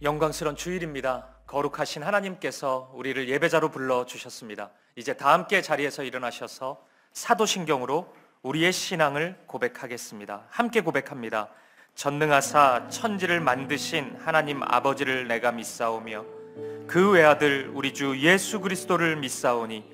영광스러운 주일입니다. 거룩하신 하나님께서 우리를 예배자로 불러주셨습니다. 이제 다 함께 자리에서 일어나셔서 사도신경으로 우리의 신앙을 고백하겠습니다. 함께 고백합니다. 전능하사 천지를 만드신 하나님 아버지를 내가 믿사오며 그 외아들 우리 주 예수 그리스도를 믿사오니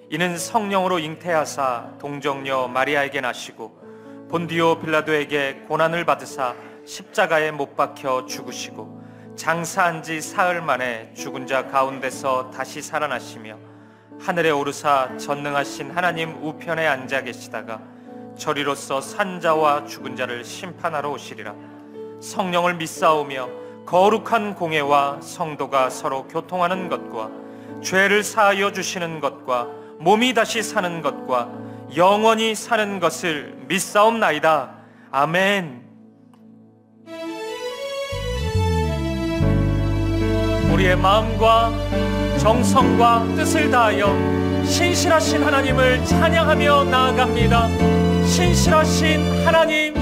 이는 성령으로 잉태하사 동정녀 마리아에게 나시고 본디오 빌라도에게 고난을 받으사 십자가에 못 박혀 죽으시고 장사한 지 사흘 만에 죽은 자 가운데서 다시 살아나시며 하늘에 오르사 전능하신 하나님 우편에 앉아 계시다가 저리로서 산자와 죽은 자를 심판하러 오시리라. 성령을 믿사오며 거룩한 공회와 성도가 서로 교통하는 것과 죄를 사하여 주시는 것과 몸이 다시 사는 것과 영원히 사는 것을 믿사옵나이다. 아멘. 우리의 마음과 정성과 뜻을 다하여 신실하신 하나님을 찬양하며 나아갑니다. 신실하신 하나님,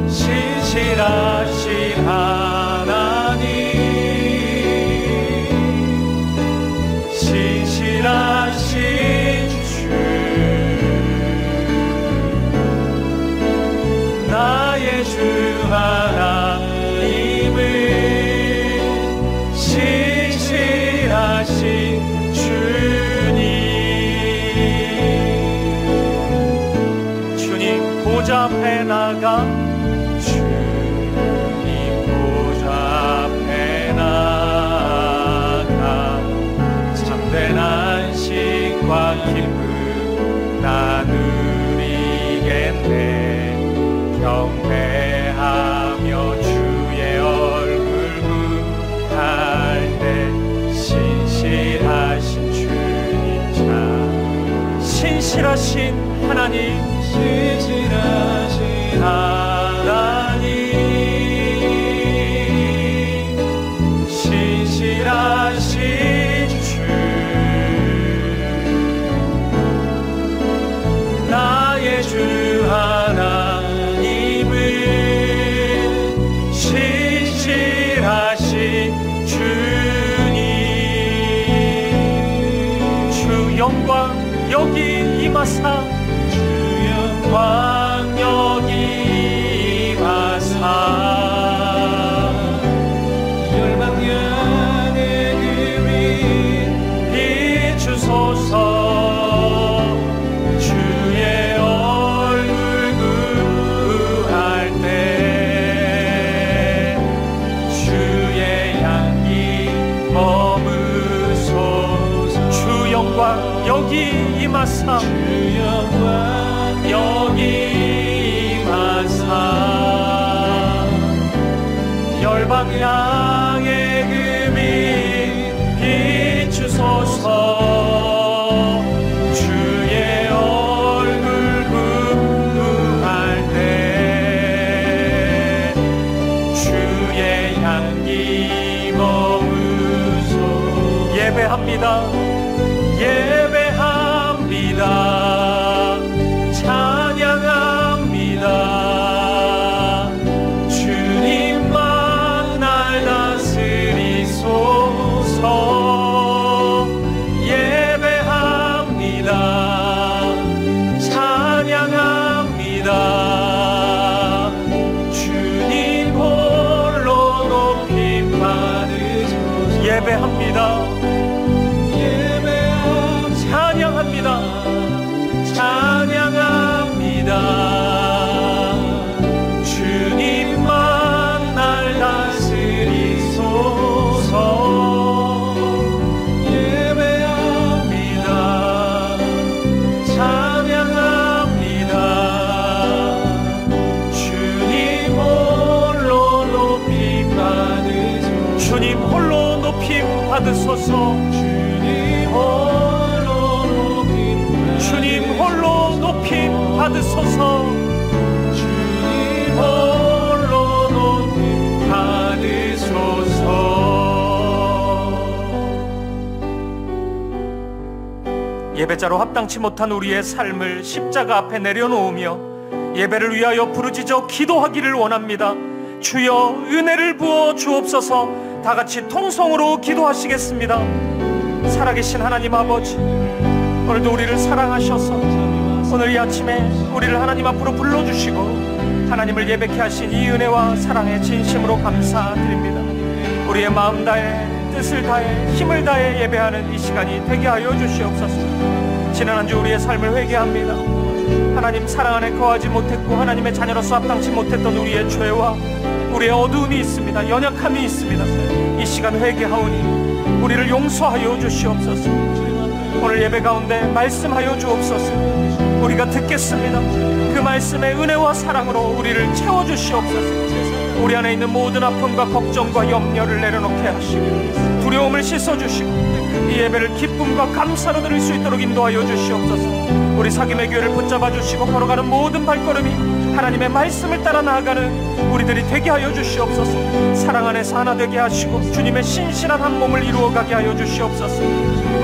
신실하신 하나님, 신실하신 주, 나의 주 하나님을 신실하신 주님 보좌 앞에 나가 주님 보좌 앞에 나가 참된 안식과 기쁨 나누리겠네. 경배하며 주의 얼굴 구할 때 신실하신 주님 참 신실하신 하나님, 신실하신 하나님, 신실하신 주, 나의 주 하나님은 신실하신 주님. 주 영광 여기 임하사, 주 영광 여기 임하사, 열방향의 금이 비추소서. 주의 얼굴 구할 때 주의 향기 머무소서. 주 영광 여기 임하사, 주 영광 여기 임하사, 열방향의 금이 비추소서. 주의 얼굴 구할 때 주의 향기 머무소서. 예배합니다. 예배합니다. 찬양합니다. 주님만 날 다스리소서. 예배합니다. 찬양합니다. 주님 홀로 높임 받으소서. 예배합니다. 찬양합니다. 찬양합니다. 주님만 날 다스리소서. 예배합니다. 찬양합니다. 주님 홀로 높임 받으소서. 주님 홀로 높임 받으소서. 주님 홀로 높임 받으소서. 주님 홀로 높임 받으소서. 예배자로 합당치 못한 우리의 삶을 십자가 앞에 내려놓으며 예배를 위하여 부르짖어 기도하기를 원합니다. 주여 은혜를 부어 주옵소서. 다 같이 통성으로 기도하시겠습니다. 살아계신 하나님 아버지, 오늘도 우리를 사랑하셔서 오늘 이 아침에 우리를 하나님 앞으로 불러주시고 하나님을 예배케 하신 이 은혜와 사랑에 진심으로 감사드립니다. 우리의 마음 다해 뜻을 다해 힘을 다해 예배하는 이 시간이 되게 하여 주시옵소서. 지난 한 주 우리의 삶을 회개합니다. 하나님 사랑 안에 거하지 못했고 하나님의 자녀로서 합당치 못했던 우리의 죄와 우리의 어두움이 있습니다. 연약함이 있습니다. 이 시간 회개하오니 우리를 용서하여 주시옵소서. 오늘 예배 가운데 말씀하여 주옵소서. 우리가 듣겠습니다. 그 말씀의 은혜와 사랑으로 우리를 채워주시옵소서. 우리 안에 있는 모든 아픔과 걱정과 염려를 내려놓게 하시고 두려움을 씻어주시고 이 예배를 기쁨과 감사로 드릴 수 있도록 인도하여 주시옵소서. 우리 사김의 교회를 붙잡아 주시고 걸어가는 모든 발걸음이 하나님의 말씀을 따라 나아가는 우리들이 되게 하여 주시옵소서. 사랑 안에서 하나 되게 하시고 주님의 신실한 한 몸을 이루어가게 하여 주시옵소서.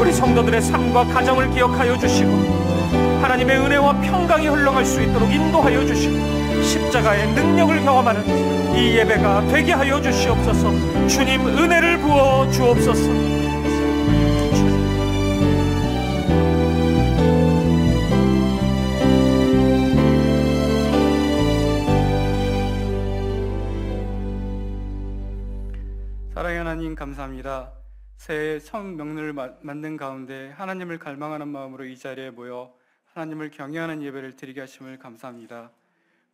우리 성도들의 삶과 가정을 기억하여 주시고 하나님의 은혜와 평강이 흘러갈 수 있도록 인도하여 주시고 십자가의 능력을 경험하는 이 예배가 되게 하여 주시옵소서. 주님 은혜를 부어 주옵소서. 사랑의 하나님 감사합니다. 새해 첫 명절을 맞는 가운데 하나님을 갈망하는 마음으로 이 자리에 모여 하나님을 경외하는 예배를 드리게 하심을 감사합니다.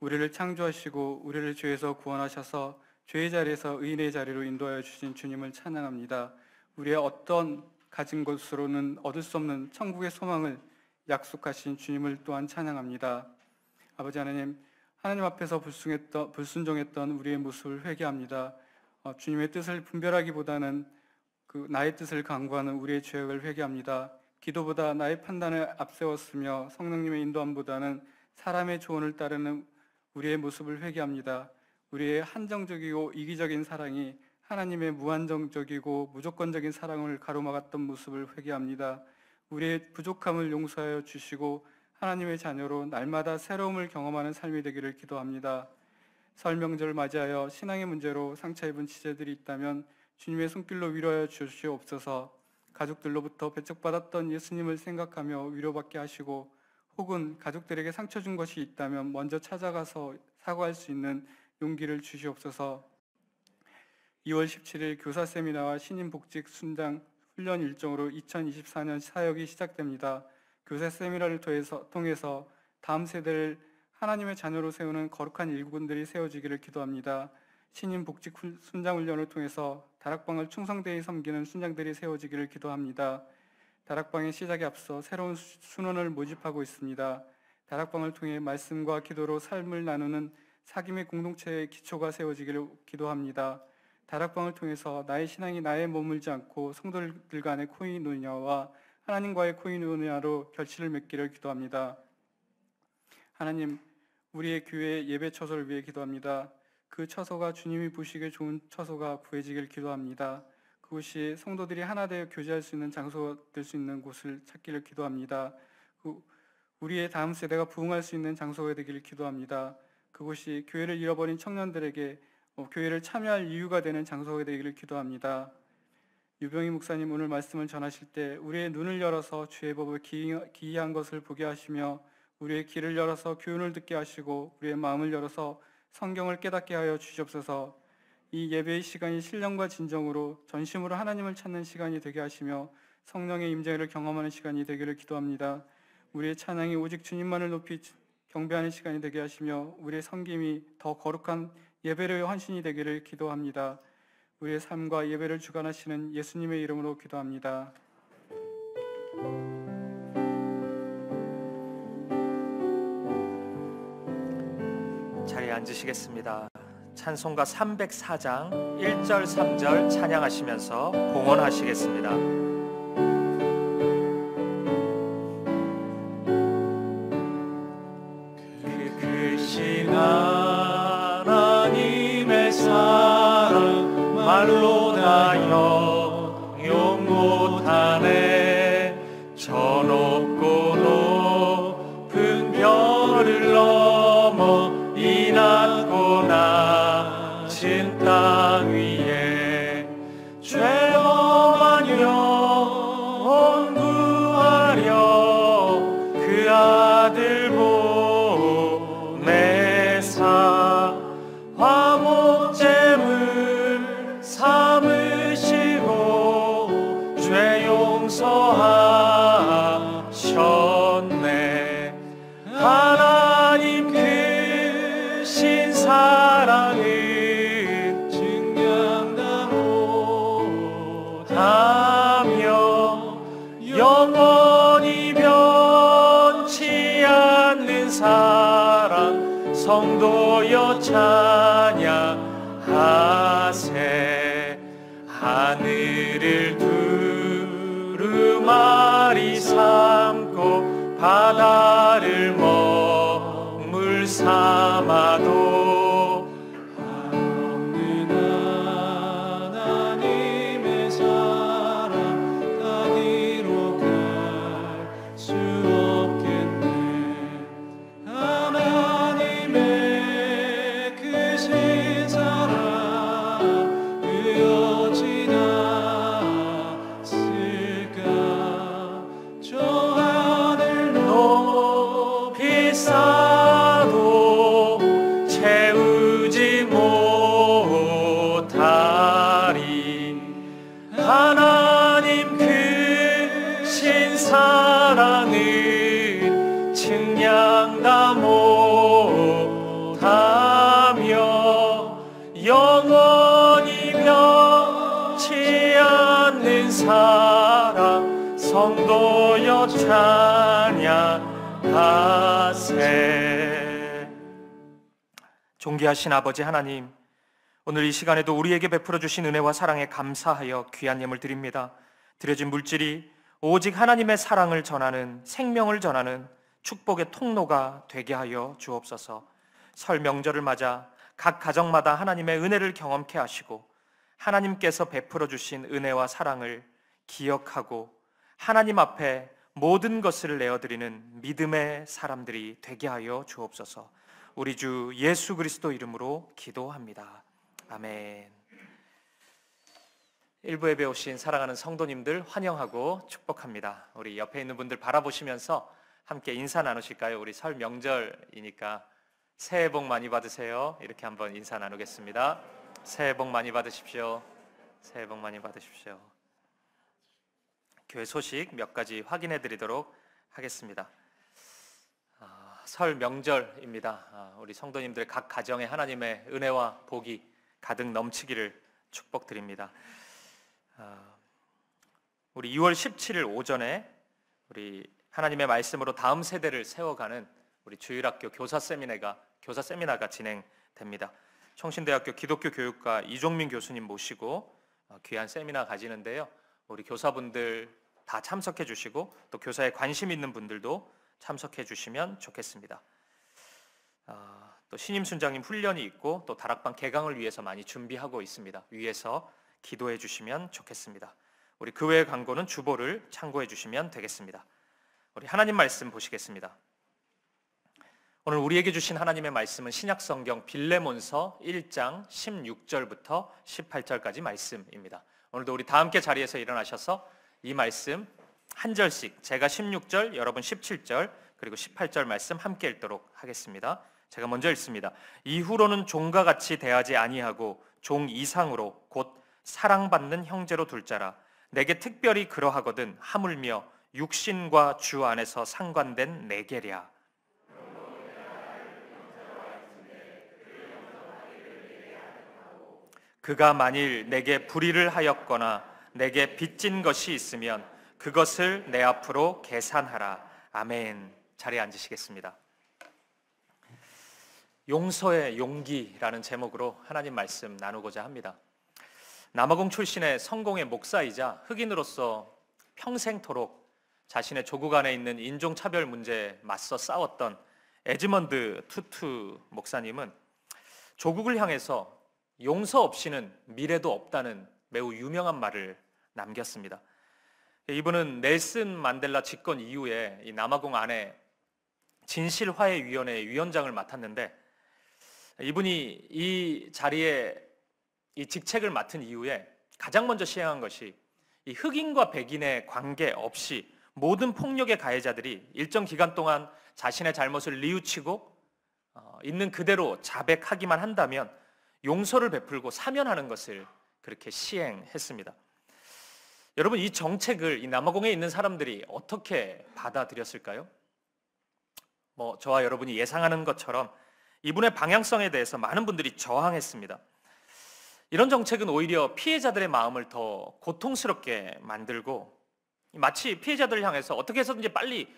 우리를 창조하시고 우리를 죄에서 구원하셔서 죄의 자리에서 의인의 자리로 인도하여 주신 주님을 찬양합니다. 우리의 어떤 가진 것으로는 얻을 수 없는 천국의 소망을 약속하신 주님을 또한 찬양합니다. 아버지 하나님, 하나님 앞에서 불순종했던 우리의 모습을 회개합니다. 주님의 뜻을 분별하기보다는 나의 뜻을 강구하는 우리의 죄악을 회개합니다. 기도보다 나의 판단을 앞세웠으며 성령님의 인도함보다는 사람의 조언을 따르는 우리의 모습을 회개합니다. 우리의 한정적이고 이기적인 사랑이 하나님의 무한정적이고 무조건적인 사랑을 가로막았던 모습을 회개합니다. 우리의 부족함을 용서하여 주시고 하나님의 자녀로 날마다 새로움을 경험하는 삶이 되기를 기도합니다. 설 명절을 맞이하여 신앙의 문제로 상처 입은 지체들이 있다면 주님의 손길로 위로하여 주시옵소서. 가족들로부터 배척받았던 예수님을 생각하며 위로받게 하시고 혹은 가족들에게 상처 준 것이 있다면 먼저 찾아가서 사과할 수 있는 용기를 주시옵소서. 2월 17일 교사 세미나와 신임 복직 순장 훈련 일정으로 2024년 사역이 시작됩니다. 교사 세미나를 통해서 다음 세대를 하나님의 자녀로 세우는 거룩한 일꾼들이 세워지기를 기도합니다. 신임 복직 순장 훈련을 통해서 다락방을 충성되이 섬기는 순장들이 세워지기를 기도합니다. 다락방의 시작에 앞서 새로운 순원을 모집하고 있습니다. 다락방을 통해 말씀과 기도로 삶을 나누는 사귐의 공동체의 기초가 세워지기를 기도합니다. 다락방을 통해서 나의 신앙이 나에 머물지 않고 성도들 간의 코이노니아와 하나님과의 코이노니아로 결실을 맺기를 기도합니다. 하나님, 우리의 교회 예배 처소를 위해 기도합니다. 그 처소가 주님이 보시기에 좋은 처소가 구해지길 기도합니다. 그곳이 성도들이 하나 되어 교제할 수 있는 장소가 될 수 있는 곳을 찾기를 기도합니다. 우리의 다음 세대가 부흥할 수 있는 장소가 되기를 기도합니다. 그곳이 교회를 잃어버린 청년들에게 교회를 참여할 이유가 되는 장소가 되기를 기도합니다. 유병희 목사님 오늘 말씀을 전하실 때 우리의 눈을 열어서 주의 법을 기이한 것을 보게 하시며 우리의 귀를 열어서 교훈을 듣게 하시고 우리의 마음을 열어서 성경을 깨닫게 하여 주시옵소서. 이 예배의 시간이 신령과 진정으로 전심으로 하나님을 찾는 시간이 되게 하시며 성령의 임재를 경험하는 시간이 되기를 기도합니다. 우리의 찬양이 오직 주님만을 높이 경배하는 시간이 되게 하시며 우리의 섬김이 더 거룩한 예배로의 헌신이 되기를 기도합니다. 우리의 삶과 예배를 주관하시는 예수님의 이름으로 기도합니다. 자리에 앉으시겠습니다. 찬송가 304장 1절 3절 찬양하시면서 봉헌하시겠습니다. 그 크신 하나님의 사랑 말로 다 형용 못하네. 저 높고 높은 별을 넘어 이 낮고 낮은 땅 위에 찬양하세. 하늘을 두루마리 삼고 바다를 먹물 삼아도 한없는 하나님의 사랑 가기로 갈 수 없겠네. 하나님의 크신 사랑 이어지나을까. 저 하늘 높이 쌓아도 채우지 못하리. 하나님 크신 사랑은 측량다 못하며 영원히 변치 않는 사랑 성도여 찬양하세. 존귀하신 아버지 하나님, 오늘 이 시간에도 우리에게 베풀어 주신 은혜와 사랑에 감사하여 귀한 예물 드립니다. 드려진 물질이 오직 하나님의 사랑을 전하는, 생명을 전하는 축복의 통로가 되게 하여 주옵소서. 설 명절을 맞아 각 가정마다 하나님의 은혜를 경험케 하시고 하나님께서 베풀어 주신 은혜와 사랑을 기억하고 하나님 앞에 모든 것을 내어드리는 믿음의 사람들이 되게 하여 주옵소서. 우리 주 예수 그리스도 이름으로 기도합니다. 아멘. 일부에 배우신 사랑하는 성도님들 환영하고 축복합니다. 우리 옆에 있는 분들 바라보시면서 함께 인사 나누실까요? 우리 설 명절이니까 새해 복 많이 받으세요. 이렇게 한번 인사 나누겠습니다. 새해 복 많이 받으십시오. 새해 복 많이 받으십시오. 교회 소식 몇 가지 확인해 드리도록 하겠습니다. 설 명절입니다. 우리 성도님들 각 가정에 하나님의 은혜와 복이 가득 넘치기를 축복드립니다. 우리 2월 17일 오전에 우리 하나님의 말씀으로 다음 세대를 세워가는 우리 주일학교 교사 세미나가 진행됩니다. 청신대학교 기독교 교육과 이종민 교수님 모시고 귀한 세미나 가지는데요. 우리 교사분들 다 참석해 주시고 또 교사에 관심 있는 분들도 참석해 주시면 좋겠습니다. 또 신임 순장님 훈련이 있고 또 다락방 개강을 위해서 많이 준비하고 있습니다. 위에서 기도해 주시면 좋겠습니다. 우리 그 외의 광고는 주보를 참고해 주시면 되겠습니다. 우리 하나님 말씀 보시겠습니다. 오늘 우리에게 주신 하나님의 말씀은 신약성경 빌레몬서 1장 16절부터 18절까지 말씀입니다. 오늘도 우리 다 함께 자리에서 일어나셔서 이 말씀 한 절씩, 제가 16절, 여러분 17절, 그리고 18절 말씀 함께 읽도록 하겠습니다. 제가 먼저 읽습니다. 이후로는 종과 같이 대하지 아니하고 종 이상으로 곧 사랑받는 형제로 둘 자라. 내게 특별히 그러하거든 하물며 육신과 주 안에서 상관된 내게랴. 그가 만일 내게 불의를 하였거나 내게 빚진 것이 있으면 그것을 내 앞으로 계산하라. 아멘. 자리에 앉으시겠습니다. 용서의 용기라는 제목으로 하나님 말씀 나누고자 합니다. 남아공 출신의 성공의 목사이자 흑인으로서 평생토록 자신의 조국 안에 있는 인종차별 문제에 맞서 싸웠던 에즈먼드 투투 목사님은 조국을 향해서 용서 없이는 미래도 없다는 매우 유명한 말을 남겼습니다. 이분은 넬슨 만델라 집권 이후에 이 남아공 안에 진실화해위원회 위원장을 맡았는데 이분이 이 자리에 이 직책을 맡은 이후에 가장 먼저 시행한 것이 이 흑인과 백인의 관계 없이 모든 폭력의 가해자들이 일정 기간 동안 자신의 잘못을 뉘우치고 있는 그대로 자백하기만 한다면 용서를 베풀고 사면하는 것을 그렇게 시행했습니다. 여러분, 이 정책을 이 남아공에 있는 사람들이 어떻게 받아들였을까요? 저와 여러분이 예상하는 것처럼 이분의 방향성에 대해서 많은 분들이 저항했습니다. 이런 정책은 오히려 피해자들의 마음을 더 고통스럽게 만들고 마치 피해자들을 향해서 어떻게 해서든지 빨리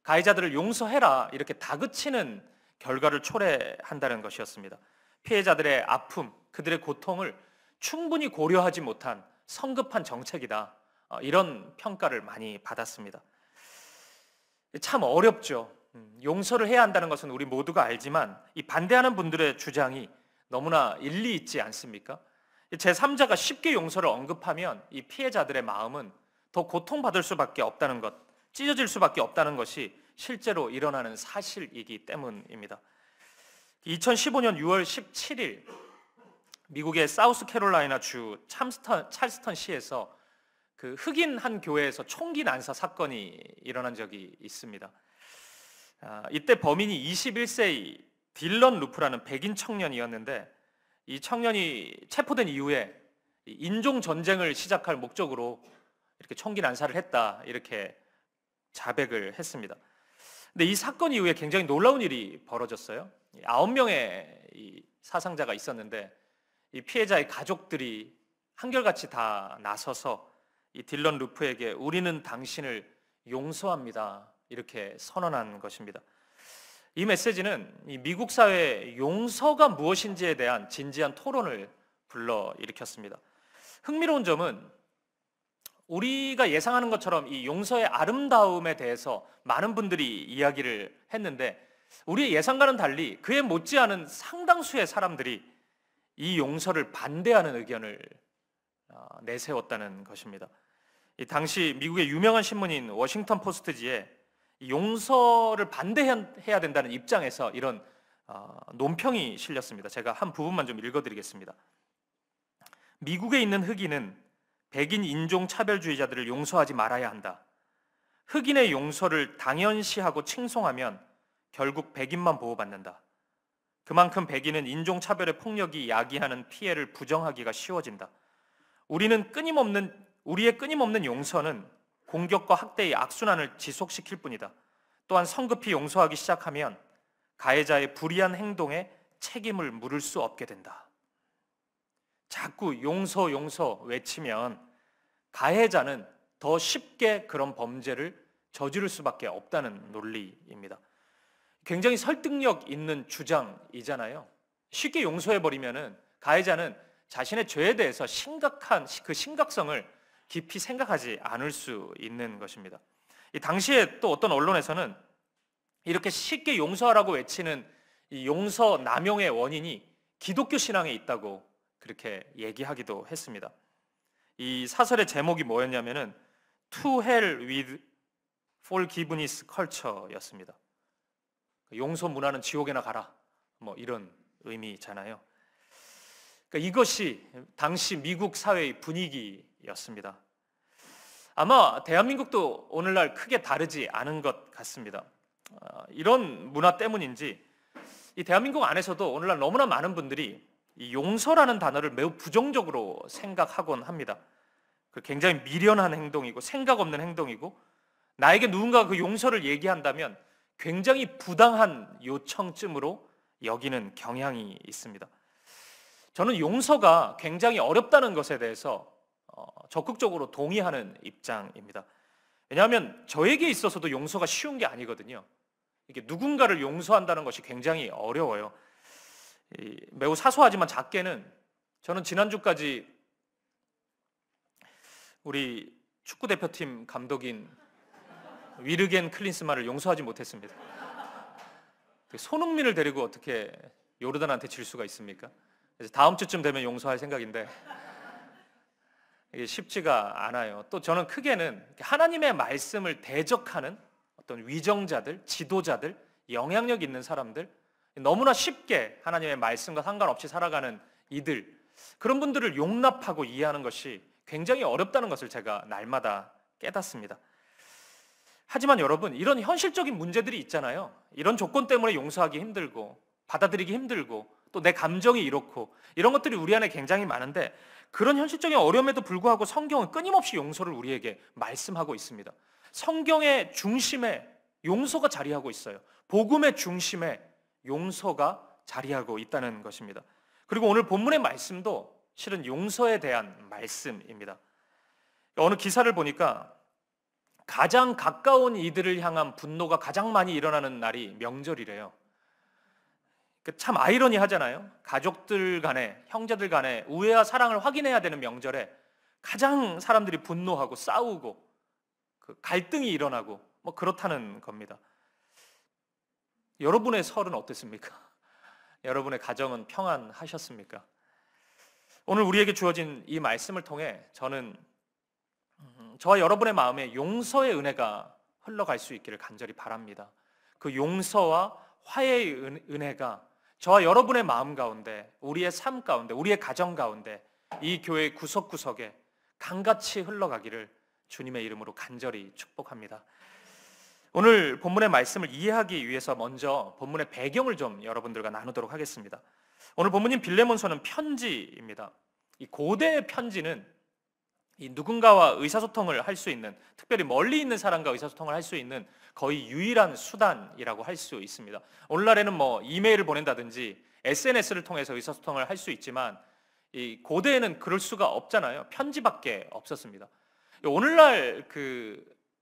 가해자들을 용서해라 이렇게 다그치는 결과를 초래한다는 것이었습니다. 피해자들의 아픔, 그들의 고통을 충분히 고려하지 못한 성급한 정책이다. 이런 평가를 많이 받았습니다. 참 어렵죠. 용서를 해야 한다는 것은 우리 모두가 알지만 이 반대하는 분들의 주장이 너무나 일리 있지 않습니까? 제3자가 쉽게 용서를 언급하면 이 피해자들의 마음은 더 고통받을 수밖에 없다는 것, 찢어질 수밖에 없다는 것이 실제로 일어나는 사실이기 때문입니다. 2015년 6월 17일 미국의 사우스캐롤라이나 주 찰스턴 시에서 그 흑인 한 교회에서 총기 난사 사건이 일어난 적이 있습니다. 이때 범인이 21세의 딜런 루프라는 백인 청년이었는데 이 청년이 체포된 이후에 인종 전쟁을 시작할 목적으로 이렇게 총기 난사를 했다 이렇게 자백을 했습니다. 근데 이 사건 이후에 굉장히 놀라운 일이 벌어졌어요. 9명의 이 사상자가 있었는데 이 피해자의 가족들이 한결같이 다 나서서 이 딜런 루프에게 우리는 당신을 용서합니다 이렇게 선언한 것입니다. 이 메시지는 이 미국 사회의 용서가 무엇인지에 대한 진지한 토론을 불러일으켰습니다. 흥미로운 점은 우리가 예상하는 것처럼 이 용서의 아름다움에 대해서 많은 분들이 이야기를 했는데 우리의 예상과는 달리 그에 못지않은 상당수의 사람들이 이 용서를 반대하는 의견을 내세웠다는 것입니다. 당시 미국의 유명한 신문인 워싱턴 포스트지에 용서를 반대해야 된다는 입장에서 이런 논평이 실렸습니다. 제가 한 부분만 좀 읽어드리겠습니다. 미국에 있는 흑인은 백인 인종차별주의자들을 용서하지 말아야 한다. 흑인의 용서를 당연시하고 칭송하면 결국 백인만 보호받는다. 그만큼 백인은 인종차별의 폭력이 야기하는 피해를 부정하기가 쉬워진다. 우리의 끊임없는 용서는 공격과 학대의 악순환을 지속시킬 뿐이다. 또한 성급히 용서하기 시작하면 가해자의 불의한 행동에 책임을 물을 수 없게 된다. 자꾸 용서 외치면 가해자는 더 쉽게 그런 범죄를 저지를 수밖에 없다는 논리입니다. 굉장히 설득력 있는 주장이잖아요. 쉽게 용서해버리면 가해자는 자신의 죄에 대해서 심각한 그 심각성을 깊이 생각하지 않을 수 있는 것입니다. 이 당시에 또 어떤 언론에서는 이렇게 쉽게 용서하라고 외치는 이 용서 남용의 원인이 기독교 신앙에 있다고 그렇게 얘기하기도 했습니다. 이 사설의 제목이 뭐였냐면은 To Hell with Forgiveness Culture였습니다. 용서 문화는 지옥에나 가라, 뭐 이런 의미잖아요. 그러니까 이것이 당시 미국 사회의 분위기였습니다. 아마 대한민국도 오늘날 크게 다르지 않은 것 같습니다. 이런 문화 때문인지 이 대한민국 안에서도 오늘날 너무나 많은 분들이 이 용서라는 단어를 매우 부정적으로 생각하곤 합니다. 굉장히 미련한 행동이고 생각 없는 행동이고 나에게 누군가가 그 용서를 얘기한다면 굉장히 부당한 요청쯤으로 여기는 경향이 있습니다. 저는 용서가 굉장히 어렵다는 것에 대해서 적극적으로 동의하는 입장입니다. 왜냐하면 저에게 있어서도 용서가 쉬운 게 아니거든요. 이게 누군가를 용서한다는 것이 굉장히 어려워요. 매우 사소하지만 작게는 저는 지난주까지 우리 축구대표팀 감독인 위르겐 클린스만을 용서하지 못했습니다. 손흥민을 데리고 어떻게 요르단한테 질 수가 있습니까? 그래서 다음 주쯤 되면 용서할 생각인데 이게 쉽지가 않아요. 또 저는 크게는 하나님의 말씀을 대적하는 어떤 위정자들, 지도자들, 영향력 있는 사람들, 너무나 쉽게 하나님의 말씀과 상관없이 살아가는 이들, 그런 분들을 용납하고 이해하는 것이 굉장히 어렵다는 것을 제가 날마다 깨닫습니다. 하지만 여러분, 이런 현실적인 문제들이 있잖아요. 이런 조건 때문에 용서하기 힘들고 받아들이기 힘들고 또 내 감정이 이렇고 이런 것들이 우리 안에 굉장히 많은데 그런 현실적인 어려움에도 불구하고 성경은 끊임없이 용서를 우리에게 말씀하고 있습니다. 성경의 중심에 용서가 자리하고 있어요. 복음의 중심에 용서가 자리하고 있다는 것입니다. 그리고 오늘 본문의 말씀도 실은 용서에 대한 말씀입니다. 어느 기사를 보니까 가장 가까운 이들을 향한 분노가 가장 많이 일어나는 날이 명절이래요. 참 아이러니하잖아요. 가족들 간에, 형제들 간에 우애와 사랑을 확인해야 되는 명절에 가장 사람들이 분노하고 싸우고 그 갈등이 일어나고 뭐 그렇다는 겁니다. 여러분의 설은 어땠습니까? 여러분의 가정은 평안하셨습니까? 오늘 우리에게 주어진 이 말씀을 통해 저는 저와 여러분의 마음에 용서의 은혜가 흘러갈 수 있기를 간절히 바랍니다. 그 용서와 화해의 은혜가 저와 여러분의 마음 가운데, 우리의 삶 가운데, 우리의 가정 가운데, 이 교회 구석구석에 강같이 흘러가기를 주님의 이름으로 간절히 축복합니다. 오늘 본문의 말씀을 이해하기 위해서 먼저 본문의 배경을 좀 여러분들과 나누도록 하겠습니다. 오늘 본문인 빌레몬서는 편지입니다. 이 고대의 편지는 이 누군가와 의사소통을 할 수 있는, 특별히 멀리 있는 사람과 의사소통을 할 수 있는 거의 유일한 수단이라고 할 수 있습니다. 오늘날에는 뭐 이메일을 보낸다든지 SNS를 통해서 의사소통을 할 수 있지만 이 고대에는 그럴 수가 없잖아요. 편지밖에 없었습니다. 오늘날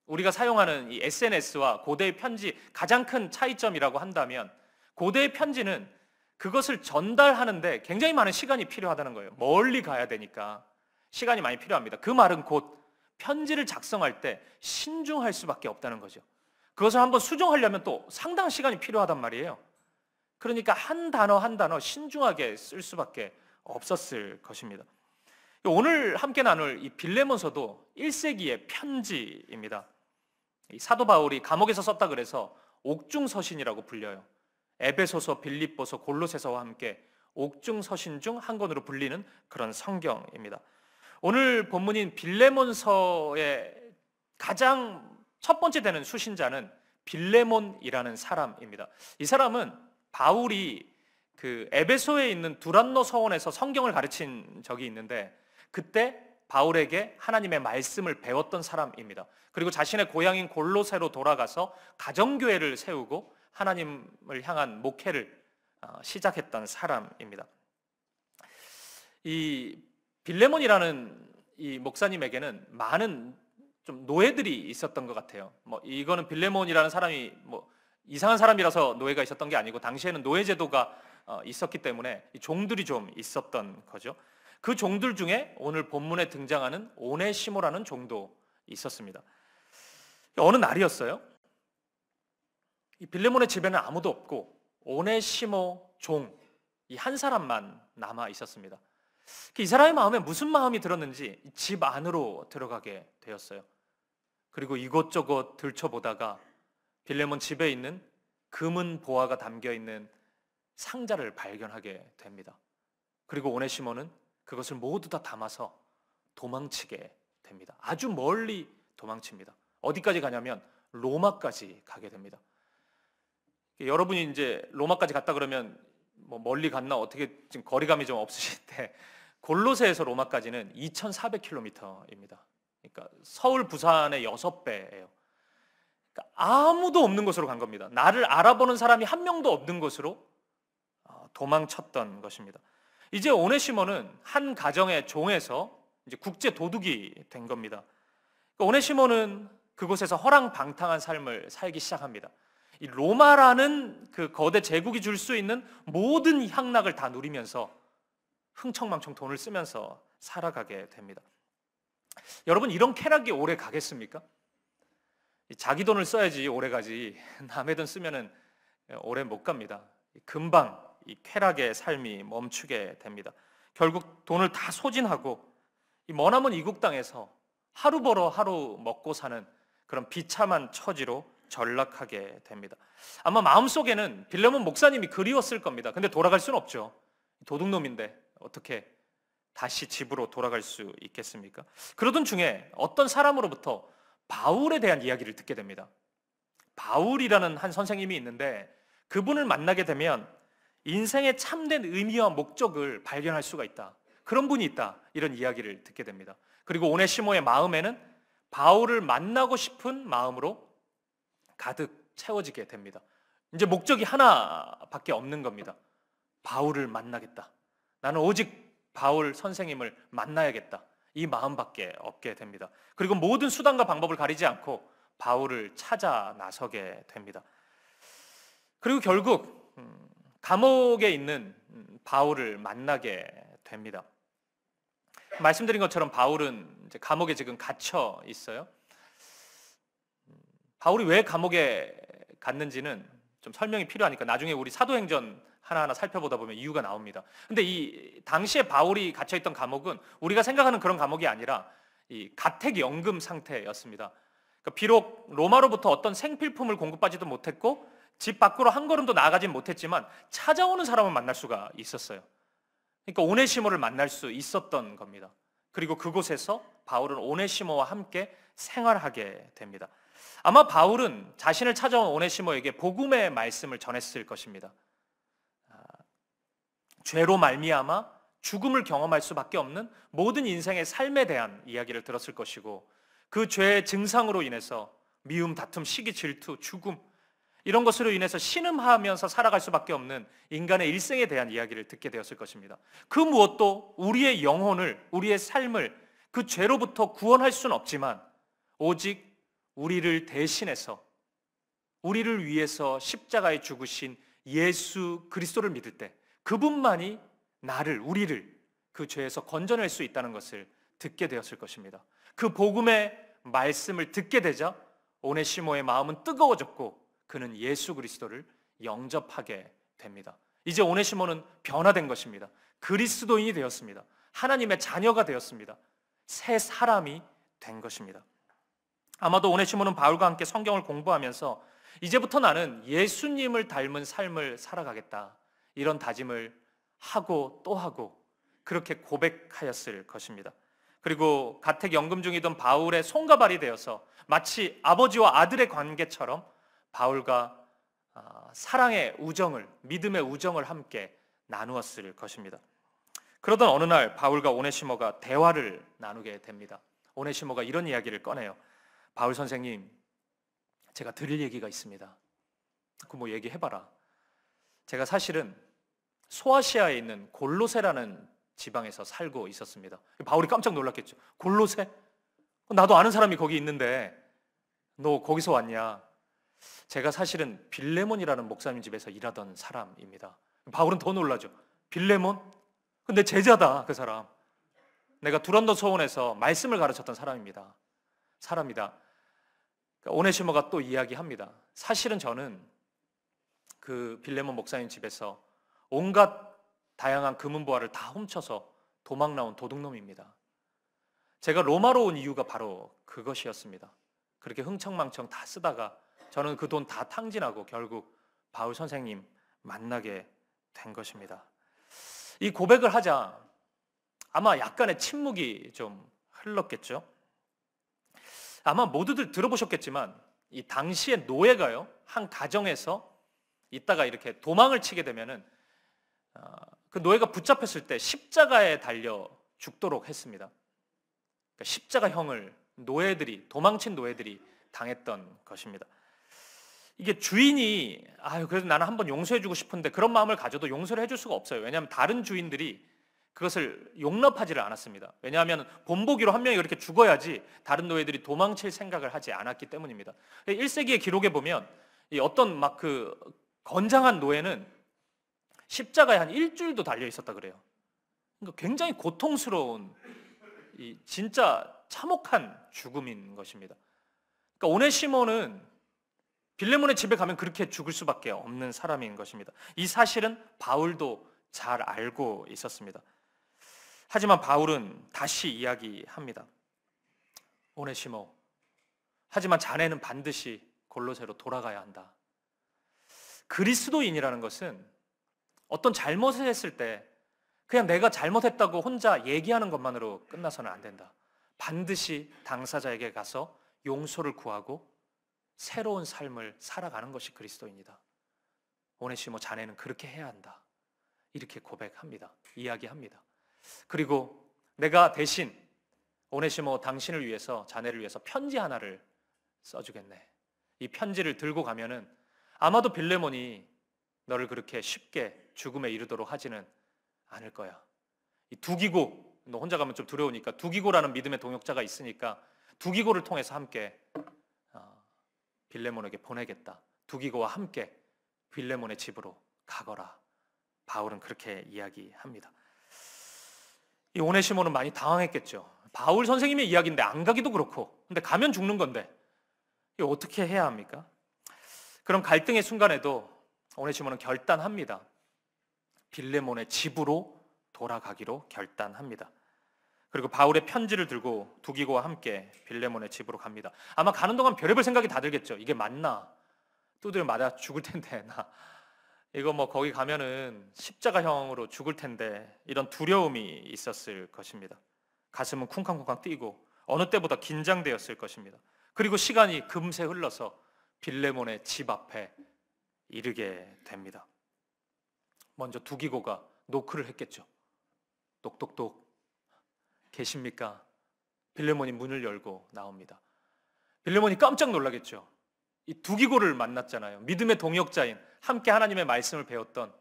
우리가 사용하는 이 SNS와 고대의 편지 가장 큰 차이점이라고 한다면, 고대의 편지는 그것을 전달하는데 굉장히 많은 시간이 필요하다는 거예요. 멀리 가야 되니까 시간이 많이 필요합니다. 그 말은 곧 편지를 작성할 때 신중할 수밖에 없다는 거죠. 그것을 한번 수정하려면 또 상당한 시간이 필요하단 말이에요. 그러니까 한 단어 한 단어 신중하게 쓸 수밖에 없었을 것입니다. 오늘 함께 나눌 이 빌레몬서도 1세기의 편지입니다. 이 사도 바울이 감옥에서 썼다 그래서 옥중서신이라고 불려요. 에베소서, 빌립보서, 골로새서와 함께 옥중서신 중 한 권으로 불리는 그런 성경입니다. 오늘 본문인 빌레몬서의 가장 첫 번째 되는 수신자는 빌레몬이라는 사람입니다. 이 사람은 바울이 에베소에 있는 두란노 서원에서 성경을 가르친 적이 있는데 그때 바울에게 하나님의 말씀을 배웠던 사람입니다. 그리고 자신의 고향인 골로새로 돌아가서 가정교회를 세우고 하나님을 향한 목회를 시작했던 사람입니다. 이 빌레몬이라는 이 목사님에게는 많은 좀 노예들이 있었던 것 같아요. 뭐 이거는 빌레몬이라는 사람이 뭐 이상한 사람이라서 노예가 있었던 게 아니고 당시에는 노예 제도가 있었기 때문에 종들이 좀 있었던 거죠. 그 종들 중에 오늘 본문에 등장하는 오네시모라는 종도 있었습니다. 어느 날이었어요. 이 빌레몬의 집에는 아무도 없고 오네시모 종 이 한 사람만 남아 있었습니다. 이 사람의 마음에 무슨 마음이 들었는지 집 안으로 들어가게 되었어요. 그리고 이곳저곳 들춰보다가 빌레몬 집에 있는 금은 보화가 담겨있는 상자를 발견하게 됩니다. 그리고 오네시모는 그것을 모두 다 담아서 도망치게 됩니다. 아주 멀리 도망칩니다. 어디까지 가냐면 로마까지 가게 됩니다. 여러분이 이제 로마까지 갔다 그러면 뭐 멀리 갔나 어떻게 지금 거리감이 좀 없으실 때 골로새에서 로마까지는 2,400km입니다. 그러니까 서울, 부산의 6배예요. 그러니까 아무도 없는 곳으로 간 겁니다. 나를 알아보는 사람이 한 명도 없는 곳으로 도망쳤던 것입니다. 이제 오네시모는 한 가정의 종에서 이제 국제 도둑이 된 겁니다. 그러니까 오네시모는 그곳에서 허랑방탕한 삶을 살기 시작합니다. 이 로마라는 그 거대 제국이 줄 수 있는 모든 향락을 다 누리면서 흥청망청 돈을 쓰면서 살아가게 됩니다. 여러분, 이런 쾌락이 오래 가겠습니까? 자기 돈을 써야지 오래 가지 남의 돈 쓰면은 오래 못 갑니다. 금방 이 쾌락의 삶이 멈추게 됩니다. 결국 돈을 다 소진하고 이 머나먼 이국 땅에서 하루 벌어 하루 먹고 사는 그런 비참한 처지로 전락하게 됩니다. 아마 마음속에는 빌레몬 목사님이 그리웠을 겁니다. 근데 돌아갈 수는 없죠. 도둑놈인데 어떻게 다시 집으로 돌아갈 수 있겠습니까? 그러던 중에 어떤 사람으로부터 바울에 대한 이야기를 듣게 됩니다. 바울이라는 한 선생님이 있는데 그분을 만나게 되면 인생의 참된 의미와 목적을 발견할 수가 있다. 그런 분이 있다. 이런 이야기를 듣게 됩니다. 그리고 오네시모의 마음에는 바울을 만나고 싶은 마음으로 가득 채워지게 됩니다. 이제 목적이 하나밖에 없는 겁니다. 바울을 만나겠다. 나는 오직 바울 선생님을 만나야겠다. 이 마음밖에 없게 됩니다. 그리고 모든 수단과 방법을 가리지 않고 바울을 찾아 나서게 됩니다. 그리고 결국 감옥에 있는 바울을 만나게 됩니다. 말씀드린 것처럼 바울은 이제 감옥에 지금 갇혀 있어요. 바울이 왜 감옥에 갔는지는 좀 설명이 필요하니까 나중에 우리 사도행전 하나하나 살펴보다 보면 이유가 나옵니다. 근데 이 당시에 바울이 갇혀있던 감옥은 우리가 생각하는 그런 감옥이 아니라 이 가택연금 상태였습니다. 그러니까 비록 로마로부터 어떤 생필품을 공급받지도 못했고 집 밖으로 한 걸음도 나가진 못했지만 찾아오는 사람을 만날 수가 있었어요. 그러니까 오네시모를 만날 수 있었던 겁니다. 그리고 그곳에서 바울은 오네시모와 함께 생활하게 됩니다. 아마 바울은 자신을 찾아온 오네시모에게 복음의 말씀을 전했을 것입니다. 죄로 말미암아 죽음을 경험할 수밖에 없는 모든 인생의 삶에 대한 이야기를 들었을 것이고, 그 죄의 증상으로 인해서 미움, 다툼, 시기, 질투, 죽음, 이런 것으로 인해서 신음하면서 살아갈 수밖에 없는 인간의 일생에 대한 이야기를 듣게 되었을 것입니다. 그 무엇도 우리의 영혼을, 우리의 삶을 그 죄로부터 구원할 수는 없지만 오직 우리를 대신해서, 우리를 위해서 십자가에 죽으신 예수 그리스도를 믿을 때 그분만이 나를, 우리를 그 죄에서 건져낼 수 있다는 것을 듣게 되었을 것입니다. 그 복음의 말씀을 듣게 되자 오네시모의 마음은 뜨거워졌고 그는 예수 그리스도를 영접하게 됩니다. 이제 오네시모는 변화된 것입니다. 그리스도인이 되었습니다. 하나님의 자녀가 되었습니다. 새 사람이 된 것입니다. 아마도 오네시모는 바울과 함께 성경을 공부하면서 이제부터 나는 예수님을 닮은 삶을 살아가겠다, 이런 다짐을 하고 또 하고 그렇게 고백하였을 것입니다. 그리고 가택연금 중이던 바울의 손과 발이 되어서 마치 아버지와 아들의 관계처럼 바울과 사랑의 우정을, 믿음의 우정을 함께 나누었을 것입니다. 그러던 어느 날 바울과 오네시모가 대화를 나누게 됩니다. 오네시모가 이런 이야기를 꺼내요. 바울 선생님, 제가 드릴 얘기가 있습니다. 그 뭐 얘기해봐라. 제가 사실은 소아시아에 있는 골로새라는 지방에서 살고 있었습니다. 바울이 깜짝 놀랐겠죠. 골로새? 나도 아는 사람이 거기 있는데 너 거기서 왔냐? 제가 사실은 빌레몬이라는 목사님 집에서 일하던 사람입니다. 바울은 더 놀라죠. 빌레몬? 근데 제자다, 그 사람. 내가 두란노 소원에서 말씀을 가르쳤던 사람입니다. 오네시모가 또 이야기합니다. 사실은 저는 그 빌레몬 목사님 집에서 온갖 다양한 금은보화를 다 훔쳐서 도망 나온 도둑놈입니다. 제가 로마로 온 이유가 바로 그것이었습니다. 그렇게 흥청망청 다 쓰다가 저는 그 돈 다 탕진하고 결국 바울 선생님 만나게 된 것입니다. 이 고백을 하자 아마 약간의 침묵이 좀 흘렀겠죠. 아마 모두들 들어보셨겠지만 이 당시의 노예가요, 한 가정에서 있다가 이렇게 도망을 치게 되면은 그 노예가 붙잡혔을 때 십자가에 달려 죽도록 했습니다. 그러니까 십자가형을 도망친 노예들이 당했던 것입니다. 이게 주인이 그래도 나는 한번 용서해주고 싶은데 그런 마음을 가져도 용서를 해줄 수가 없어요. 왜냐하면 다른 주인들이 그것을 용납하지를 않았습니다. 왜냐하면 본보기로 한 명이 그렇게 죽어야지 다른 노예들이 도망칠 생각을 하지 않았기 때문입니다. 1세기의 기록에 보면 어떤 막 그 건장한 노예는 십자가에 한 일주일도 달려 있었다 그래요. 그러니까 굉장히 고통스러운, 진짜 참혹한 죽음인 것입니다. 그러니까 오네시모는 빌레몬의 집에 가면 그렇게 죽을 수밖에 없는 사람인 것입니다. 이 사실은 바울도 잘 알고 있었습니다. 하지만 바울은 다시 이야기합니다. 오네시모, 하지만 자네는 반드시 골로새로 돌아가야 한다. 그리스도인이라는 것은 어떤 잘못을 했을 때 그냥 내가 잘못했다고 혼자 얘기하는 것만으로 끝나서는 안 된다. 반드시 당사자에게 가서 용서를 구하고 새로운 삶을 살아가는 것이 그리스도인이다. 오네시모, 자네는 그렇게 해야 한다. 이렇게 고백합니다. 이야기합니다. 그리고 내가 대신 오네시모 당신을 위해서, 자네를 위해서 편지 하나를 써주겠네. 이 편지를 들고 가면은 아마도 빌레몬이 너를 그렇게 쉽게 죽음에 이르도록 하지는 않을 거야. 이 두기고, 너 혼자 가면 좀 두려우니까 두기고라는 믿음의 동역자가 있으니까 두기고를 통해서 함께 빌레몬에게 보내겠다. 두기고와 함께 빌레몬의 집으로 가거라. 바울은 그렇게 이야기합니다. 이 오네시모는 많이 당황했겠죠. 바울 선생님의 이야기인데 안 가기도 그렇고, 근데 가면 죽는 건데 이거 어떻게 해야 합니까? 그럼 갈등의 순간에도 오네시모는 결단합니다. 빌레몬의 집으로 돌아가기로 결단합니다. 그리고 바울의 편지를 들고 두기고와 함께 빌레몬의 집으로 갑니다. 아마 가는 동안 별의별 생각이 다 들겠죠. 이게 맞나? 두드려 맞아 죽을 텐데 나 이거 뭐 거기 가면은 십자가형으로 죽을 텐데, 이런 두려움이 있었을 것입니다. 가슴은 쿵쾅쿵쾅 뛰고 어느 때보다 긴장되었을 것입니다. 그리고 시간이 금세 흘러서 빌레몬의 집 앞에 이르게 됩니다. 먼저 두기고가 노크를 했겠죠. 똑똑똑 계십니까? 빌레몬이 문을 열고 나옵니다. 빌레몬이 깜짝 놀라겠죠. 이 두기고를 만났잖아요. 믿음의 동역자인, 함께 하나님의 말씀을 배웠던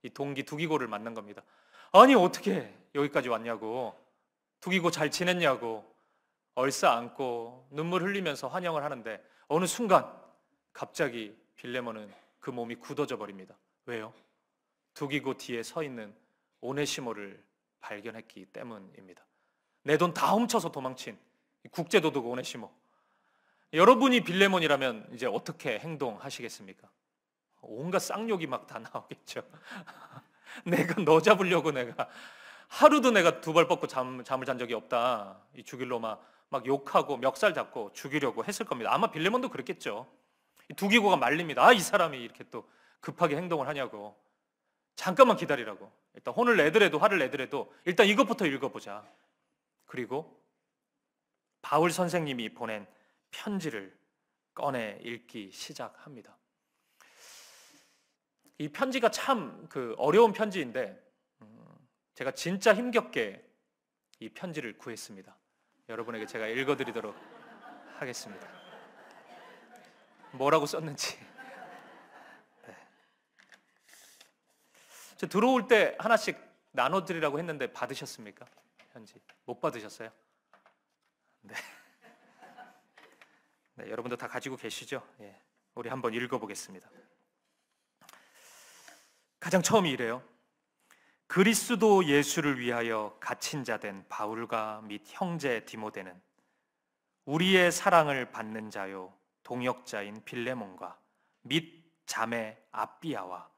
이 동기 두기고를 만난 겁니다. 아니 어떻게 여기까지 왔냐고, 두기고 잘 지냈냐고 얼싸안고 눈물 흘리면서 환영을 하는데, 어느 순간 갑자기 빌레몬은 그 몸이 굳어져 버립니다. 왜요? 두기고 뒤에 서 있는 오네시모를 발견했기 때문입니다. 내 돈 다 훔쳐서 도망친 국제도둑 오네시모. 여러분이 빌레몬이라면 이제 어떻게 행동하시겠습니까? 온갖 쌍욕이 막 다 나오겠죠. 내가 너 잡으려고 내가 하루도 내가 두 발 뻗고 잠을 잔 적이 없다. 이 죽일로 막 욕하고 멱살 잡고 죽이려고 했을 겁니다. 아마 빌레몬도 그랬겠죠. 두기고가 말립니다. 아, 이 사람이 이렇게 또 급하게 행동을 하냐고. 잠깐만 기다리라고. 일단 혼을 내더라도 화를 내더라도 일단 이것부터 읽어보자. 그리고 바울 선생님이 보낸 편지를 꺼내 읽기 시작합니다. 이 편지가 참 어려운 편지인데 제가 진짜 힘겹게 이 편지를 구했습니다. 여러분에게 제가 읽어드리도록 하겠습니다. 뭐라고 썼는지. 네. 저 들어올 때 하나씩 나눠드리라고 했는데 받으셨습니까? 편지 못 받으셨어요? 네. 네, 여러분도 다 가지고 계시죠? 예, 우리 한번 읽어보겠습니다. 가장 처음이 이래요. 그리스도 예수를 위하여 갇힌 자 된 바울과 및 형제 디모데는 우리의 사랑을 받는 자요 동역자인 빌레몬과 및 자매 아비아와,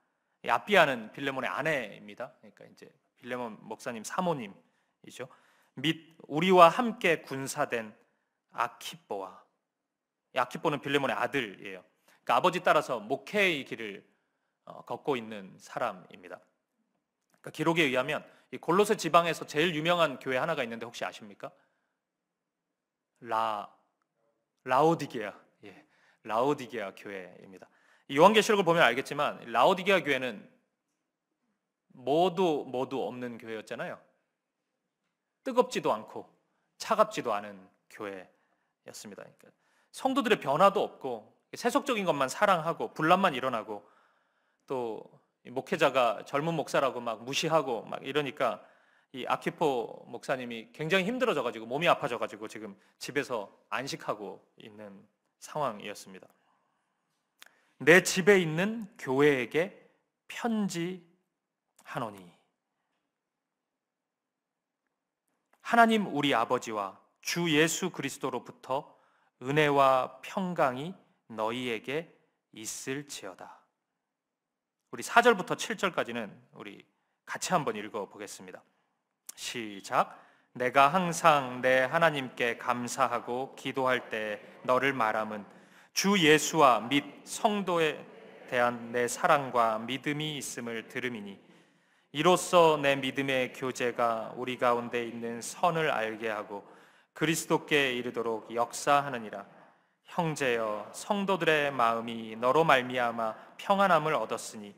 아비아는 빌레몬의 아내입니다. 그러니까 이제 빌레몬 목사님 사모님이죠. 및 우리와 함께 군사된 아키뽀와, 아키뽀는 빌레몬의 아들이에요. 그러니까 아버지 따라서 목회의 길을 걷고 있는 사람입니다. 그러니까 기록에 의하면 이 골로새 지방에서 제일 유명한 교회 하나가 있는데 혹시 아십니까? 라오디게아, 예, 라오디게아 교회입니다. 이 요한계시록을 보면 알겠지만 라오디게아 교회는 모두 없는 교회였잖아요. 뜨겁지도 않고 차갑지도 않은 교회였습니다. 그러니까 성도들의 변화도 없고 세속적인 것만 사랑하고 분란만 일어나고, 또 목회자가 젊은 목사라고 막 무시하고 막 이러니까 이 아키포 목사님이 굉장히 힘들어져가지고 몸이 아파져가지고 지금 집에서 안식하고 있는 상황이었습니다. 내 집에 있는 교회에게 편지하노니 하나님 우리 아버지와 주 예수 그리스도로부터 은혜와 평강이 너희에게 있을지어다. 우리 4절부터 7절까지는 우리 같이 한번 읽어보겠습니다. 시작. 내가 항상 내 하나님께 감사하고 기도할 때 너를 말함은 주 예수와 및 성도에 대한 내 사랑과 믿음이 있음을 들음이니 이로써 내 믿음의 교제가 우리 가운데 있는 선을 알게 하고 그리스도께 이르도록 역사하느니라. 형제여, 성도들의 마음이 너로 말미암아 평안함을 얻었으니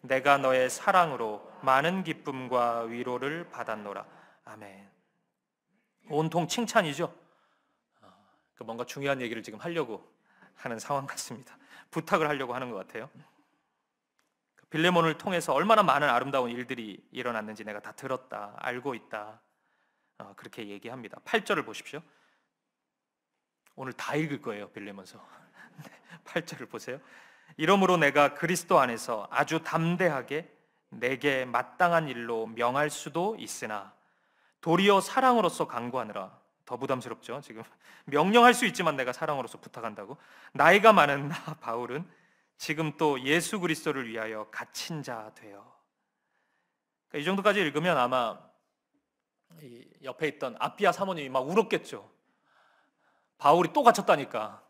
내가 너의 사랑으로 많은 기쁨과 위로를 받았노라. 아멘. 온통 칭찬이죠. 뭔가 중요한 얘기를 지금 하려고 하는 상황 같습니다. 부탁을 하려고 하는 것 같아요. 빌레몬을 통해서 얼마나 많은 아름다운 일들이 일어났는지 내가 다 들었다, 알고 있다, 그렇게 얘기합니다. 8절을 보십시오. 오늘 다 읽을 거예요, 빌레몬서. 8절을 보세요. 이러므로 내가 그리스도 안에서 아주 담대하게 내게 마땅한 일로 명할 수도 있으나 도리어 사랑으로서 강구하느라. 더 부담스럽죠. 지금 명령할 수 있지만 내가 사랑으로서 부탁한다고. 나이가 많은 나 바울은 지금 또 예수 그리스도를 위하여 갇힌 자 되어. 그러니까 이 정도까지 읽으면 아마 이 옆에 있던 아비아 사모님이 막 울었겠죠. 바울이 또 갇혔다니까,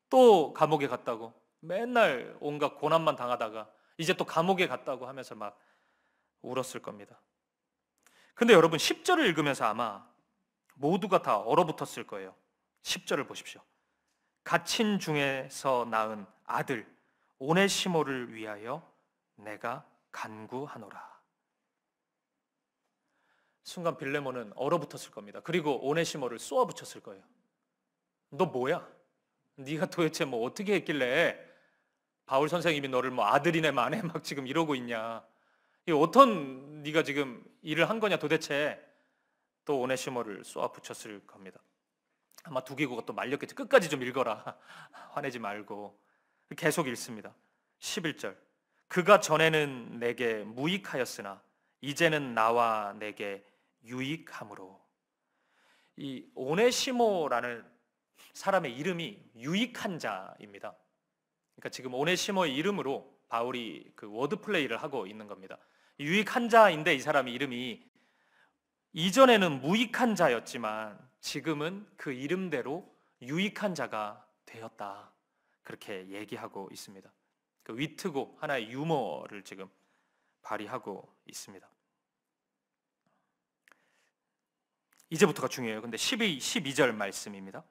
또 감옥에 갔다고, 맨날 온갖 고난만 당하다가 이제 또 감옥에 갔다고 하면서 막 울었을 겁니다. 근데 여러분 10절을 읽으면서 아마 모두가 다 얼어붙었을 거예요. 10절을 보십시오. 갇힌 중에서 낳은 아들 오네시모를 위하여 내가 간구하노라. 순간 빌레몬은 얼어붙었을 겁니다. 그리고 오네시모를 쏘아붙였을 거예요. 너 뭐야? 네가 도대체 뭐 어떻게 했길래 바울 선생님이 너를 뭐 아들이네 마네 막 지금 이러고 있냐? 이 어떤 네가 지금 일을 한 거냐 도대체? 또 오네시모를 쏘아붙였을 겁니다. 아마 두기고가 또 말렸겠지. 끝까지 좀 읽어라. 화내지 말고. 계속 읽습니다. 11절. 그가 전에는 내게 무익하였으나 이제는 나와 내게 유익함으로. 이 오네시모라는 사람의 이름이 유익한 자입니다. 그러니까 지금 오네시모의 이름으로 바울이 그 워드 플레이를 하고 있는 겁니다. 유익한 자인데 이 사람의 이름이 이전에는 무익한 자였지만 지금은 그 이름대로 유익한 자가 되었다. 그렇게 얘기하고 있습니다. 그 위트고 하나의 유머를 지금 발휘하고 있습니다. 이제부터가 중요해요. 근데 12절 말씀입니다.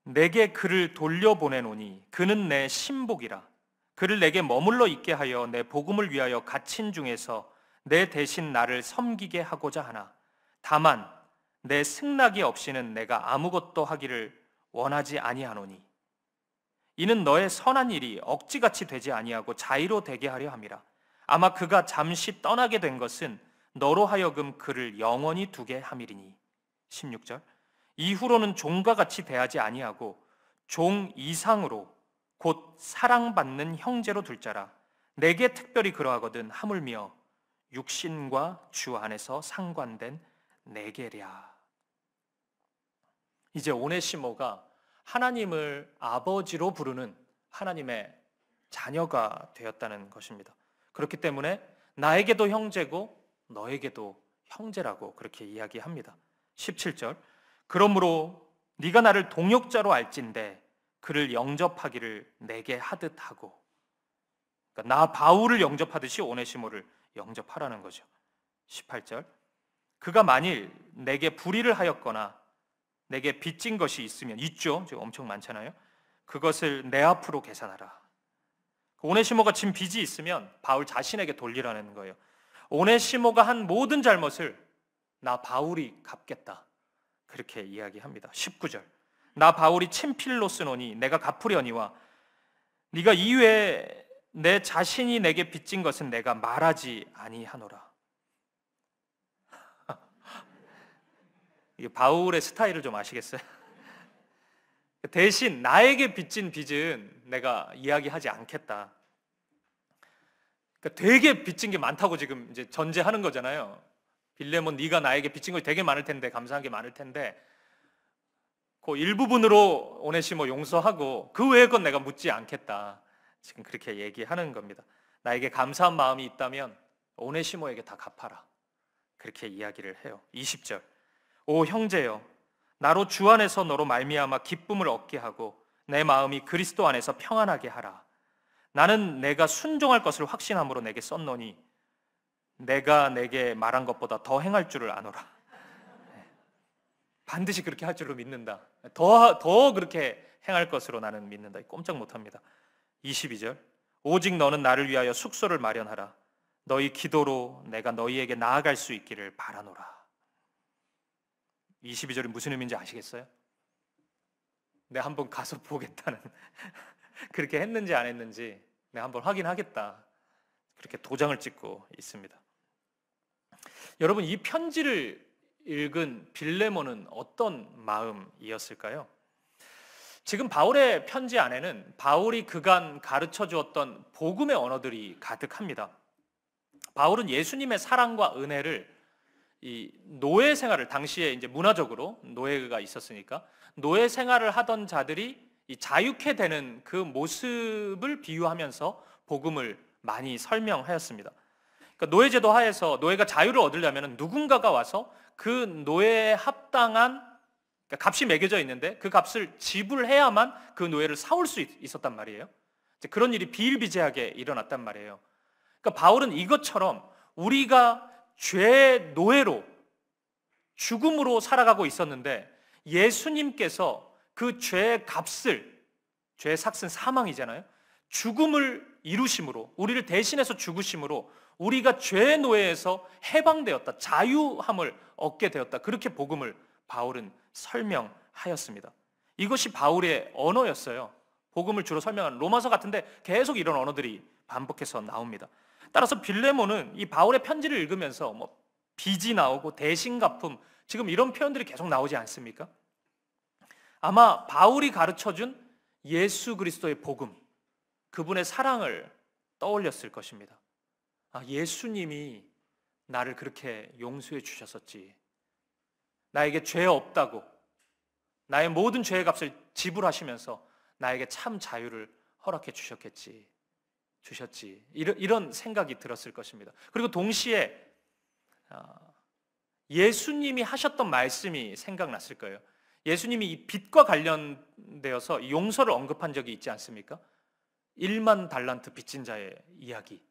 내게 그를 돌려보내노니 그는 내 신복이라. 그를 내게 머물러 있게 하여 내 복음을 위하여 갇힌 중에서 내 대신 나를 섬기게 하고자 하나. 다만 내 승낙이 없이는 내가 아무것도 하기를 원하지 아니하노니 이는 너의 선한 일이 억지같이 되지 아니하고 자의로 되게 하려 함이라. 아마 그가 잠시 떠나게 된 것은 너로 하여금 그를 영원히 두게 함이리니. 16절. 이후로는 종과 같이 대하지 아니하고 종 이상으로 곧 사랑받는 형제로 둘 자라. 내게 특별히 그러하거든 하물며 육신과 주 안에서 상관된 내게랴. 이제 오네시모가 하나님을 아버지로 부르는 하나님의 자녀가 되었다는 것입니다. 그렇기 때문에 나에게도 형제고 너에게도 형제라고 그렇게 이야기합니다. 17절. 그러므로 네가 나를 동역자로 알진대 그를 영접하기를 내게 하듯 하고. 그러니까 나 바울을 영접하듯이 오네시모를 영접하라는 거죠. 18절. 그가 만일 내게 불의를 하였거나 내게 빚진 것이 있으면, 있죠, 지금 엄청 많잖아요. 그것을 내 앞으로 계산하라. 오네시모가 진 빚이 있으면 바울 자신에게 돌리라는 거예요. 오네시모가 한 모든 잘못을 나 바울이 갚겠다, 그렇게 이야기합니다. 19절. 나 바울이 친필로 쓰노니 내가 갚으려니와 네가 이외에 내 자신이 내게 빚진 것은 내가 말하지 아니하노라. 이게 바울의 스타일을 좀 아시겠어요? 대신 나에게 빚진 빚은 내가 이야기하지 않겠다. 그러니까 되게 빚진 게 많다고 지금 이제 전제하는 거잖아요. 빌레몬, 네가 나에게 빚진 것이 되게 많을 텐데, 감사한 게 많을 텐데, 그 일부분으로 오네시모 용서하고 그 외의 건 내가 묻지 않겠다. 지금 그렇게 얘기하는 겁니다. 나에게 감사한 마음이 있다면 오네시모에게 다 갚아라. 그렇게 이야기를 해요. 20절. 오 형제여, 나로 주 안에서 너로 말미암아 기쁨을 얻게 하고 내 마음이 그리스도 안에서 평안하게 하라. 나는 내가 순종할 것을 확신함으로 내게 썼노니 내가 내게 말한 것보다 더 행할 줄을 아노라. 반드시 그렇게 할 줄로 믿는다. 더 그렇게 행할 것으로 나는 믿는다. 꼼짝 못합니다. 22절. 오직 너는 나를 위하여 숙소를 마련하라. 너희 기도로 내가 너희에게 나아갈 수 있기를 바라노라. 22절이 무슨 의미인지 아시겠어요? 내가 한번 가서 보겠다는 그렇게 했는지 안 했는지 내가 한번 확인하겠다, 그렇게 도장을 찍고 있습니다. 여러분, 이 편지를 읽은 빌레몬은 어떤 마음이었을까요? 지금 바울의 편지 안에는 바울이 그간 가르쳐 주었던 복음의 언어들이 가득합니다. 바울은 예수님의 사랑과 은혜를 이 노예 생활을, 당시에 이제 문화적으로 노예가 있었으니까 노예 생활을 하던 자들이 이 자유케 되는 그 모습을 비유하면서 복음을 많이 설명하였습니다. 그러니까 노예제도 하에서 노예가 자유를 얻으려면 누군가가 와서 그 노예에 합당한, 그러니까 값이 매겨져 있는데 그 값을 지불해야만 그 노예를 사올 수 있었단 말이에요. 그런 일이 비일비재하게 일어났단 말이에요. 그러니까 바울은 이것처럼 우리가 죄의 노예로 죽음으로 살아가고 있었는데 예수님께서 그 죄의 값을, 죄의 삭은 사망이잖아요, 죽음을 이루심으로, 우리를 대신해서 죽으심으로 우리가 죄의 노예에서 해방되었다, 자유함을 얻게 되었다, 그렇게 복음을 바울은 설명하였습니다. 이것이 바울의 언어였어요. 복음을 주로 설명하는 로마서 같은데 계속 이런 언어들이 반복해서 나옵니다. 따라서 빌레몬은 이 바울의 편지를 읽으면서 빚이 나오고 대신 갚음, 지금 이런 표현들이 계속 나오지 않습니까? 아마 바울이 가르쳐준 예수 그리스도의 복음, 그분의 사랑을 떠올렸을 것입니다. 예수님이 나를 그렇게 용서해 주셨었지, 나에게 죄 없다고 나의 모든 죄의 값을 지불하시면서 나에게 참 자유를 허락해 주셨지. 이런 생각이 들었을 것입니다. 그리고 동시에 예수님이 하셨던 말씀이 생각났을 거예요. 예수님이 이 빚과 관련되어서 용서를 언급한 적이 있지 않습니까? 1만 달란트 빚진 자의 이야기.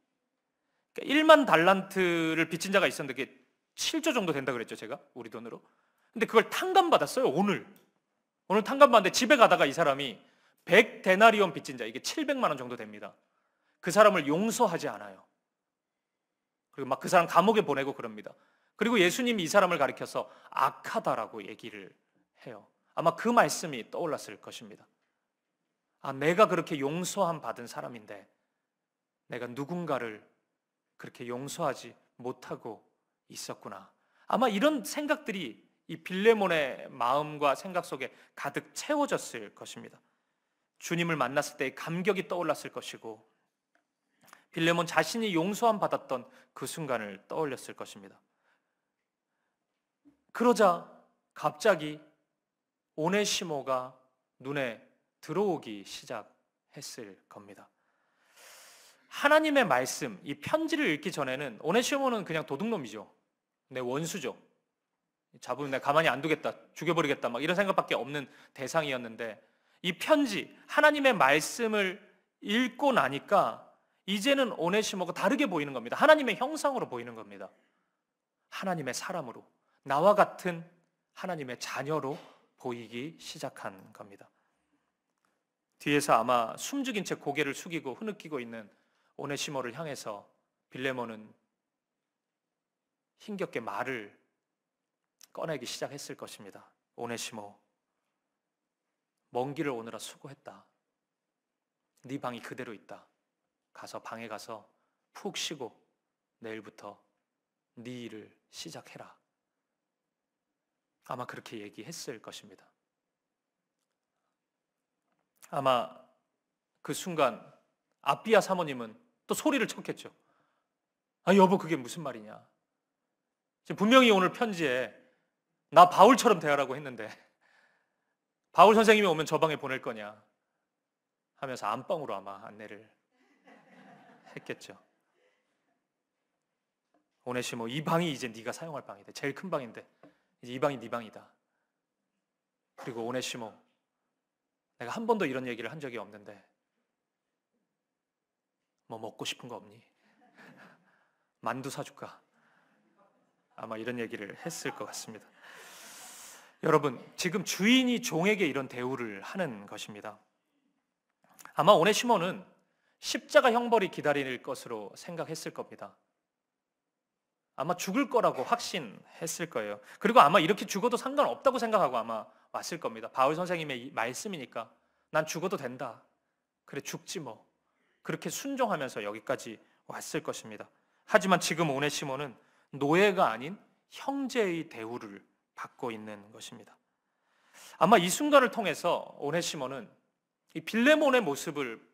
그러니까 1만 달란트를 빚진 자가 있었는데 그게 7조 정도 된다 그랬죠, 제가 우리 돈으로. 근데 그걸 탕감받았어요. 오늘 탕감받는데 집에 가다가 이 사람이 100데나리온 빚진 자, 이게 700만 원 정도 됩니다. 그 사람을 용서하지 않아요. 그리고 막 그 사람 감옥에 보내고 그럽니다. 그리고 예수님이 이 사람을 가리켜서 악하다라고 얘기를 해요. 아마 그 말씀이 떠올랐을 것입니다. 내가 그렇게 용서함 받은 사람인데 내가 누군가를 그렇게 용서하지 못하고 있었구나. 아마 이런 생각들이 이 빌레몬의 마음과 생각 속에 가득 채워졌을 것입니다. 주님을 만났을 때의 감격이 떠올랐을 것이고 빌레몬 자신이 용서함 받았던 그 순간을 떠올렸을 것입니다. 그러자 갑자기 오네시모가 눈에 들어오기 시작했을 겁니다. 하나님의 말씀, 이 편지를 읽기 전에는 오네시모는 그냥 도둑놈이죠. 내 원수죠. 잡으면 내가 가만히 안 두겠다, 죽여버리겠다, 막 이런 생각밖에 없는 대상이었는데 이 편지, 하나님의 말씀을 읽고 나니까 이제는 오네시모가 다르게 보이는 겁니다. 하나님의 형상으로 보이는 겁니다. 하나님의 사람으로, 나와 같은 하나님의 자녀로 보이기 시작한 겁니다. 뒤에서 아마 숨죽인 채 고개를 숙이고 흐느끼고 있는 오네시모를 향해서 빌레몬은 힘겹게 말을 꺼내기 시작했을 것입니다. 오네시모, 먼 길을 오느라 수고했다. 네 방이 그대로 있다. 가서 방에 가서 푹 쉬고 내일부터 네 일을 시작해라. 아마 그렇게 얘기했을 것입니다. 아마 그 순간 아비야 사모님은 또 소리를 쳤겠죠. 여보, 그게 무슨 말이냐. 지금 분명히 오늘 편지에 나 바울처럼 대하라고 했는데 바울 선생님이 오면 저 방에 보낼 거냐 하면서 안방으로 아마 안내를 했겠죠. 오네시모, 이 방이 이제 네가 사용할 방이다. 제일 큰 방인데 이제 이 방이 네 방이다. 그리고 오네시모, 내가 한 번도 이런 얘기를 한 적이 없는데 뭐 먹고 싶은 거 없니? 만두 사줄까? 아마 이런 얘기를 했을 것 같습니다. 여러분, 지금 주인이 종에게 이런 대우를 하는 것입니다. 아마 오네시모는 십자가 형벌이 기다릴 것으로 생각했을 겁니다. 아마 죽을 거라고 확신했을 거예요. 그리고 아마 이렇게 죽어도 상관없다고 생각하고 아마 왔을 겁니다. 바울 선생님의 말씀이니까 난 죽어도 된다. 그래, 죽지 뭐. 그렇게 순종하면서 여기까지 왔을 것입니다. 하지만 지금 오네시모는 노예가 아닌 형제의 대우를 받고 있는 것입니다. 아마 이 순간을 통해서 오네시모는 이 빌레몬의 모습을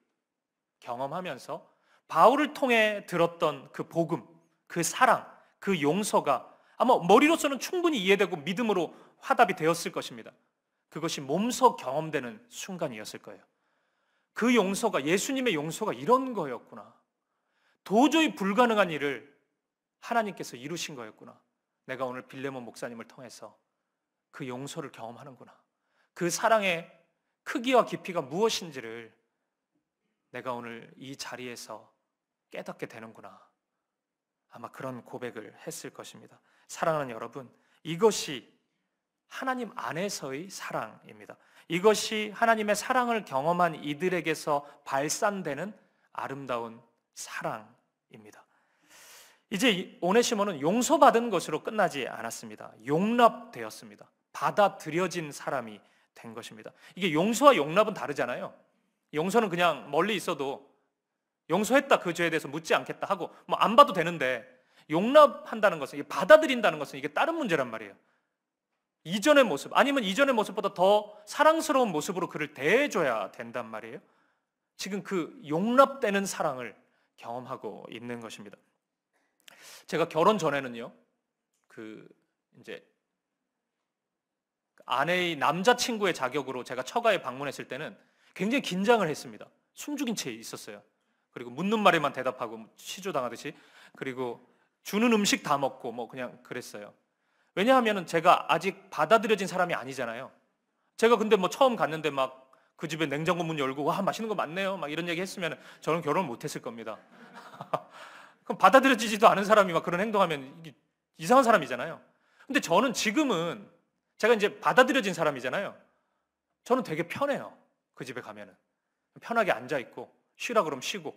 경험하면서 바울을 통해 들었던 그 복음, 그 사랑, 그 용서가 아마 머리로서는 충분히 이해되고 믿음으로 화답이 되었을 것입니다. 그것이 몸소 경험되는 순간이었을 거예요. 그 용서가, 예수님의 용서가 이런 거였구나. 도저히 불가능한 일을 하나님께서 이루신 거였구나. 내가 오늘 빌레몬 목사님을 통해서 그 용서를 경험하는구나. 그 사랑의 크기와 깊이가 무엇인지를 내가 오늘 이 자리에서 깨닫게 되는구나. 아마 그런 고백을 했을 것입니다. 사랑하는 여러분, 이것이 하나님 안에서의 사랑입니다. 이것이 하나님의 사랑을 경험한 이들에게서 발산되는 아름다운 사랑입니다. 이제 오네시모는 용서받은 것으로 끝나지 않았습니다. 용납되었습니다. 받아들여진 사람이 된 것입니다. 이게 용서와 용납은 다르잖아요. 용서는 그냥 멀리 있어도 용서했다, 그 죄에 대해서 묻지 않겠다 하고 뭐 안 봐도 되는데, 용납한다는 것은, 이게 받아들인다는 것은 이게 다른 문제란 말이에요. 이전의 모습, 아니면 이전의 모습보다 더 사랑스러운 모습으로 그를 대해줘야 된단 말이에요. 지금 그 용납되는 사랑을 경험하고 있는 것입니다. 제가 결혼 전에는요, 이제 아내의 남자친구의 자격으로 제가 처가에 방문했을 때는 굉장히 긴장을 했습니다. 숨죽인 채 있었어요. 그리고 묻는 말에만 대답하고 시조당하듯이, 그리고 주는 음식 다 먹고 뭐 그냥 그랬어요. 왜냐하면 제가 아직 받아들여진 사람이 아니잖아요. 제가 근데 뭐 처음 갔는데 막 그 집에 냉장고 문 열고 와 맛있는 거 많네요 막 이런 얘기 했으면 저는 결혼을 못 했을 겁니다. 그럼 받아들여지지도 않은 사람이 막 그런 행동하면 이게 이상한 사람이잖아요. 근데 저는 지금은 제가 이제 받아들여진 사람이잖아요. 저는 되게 편해요. 그 집에 가면은 편하게 앉아 있고 쉬라 그러면 쉬고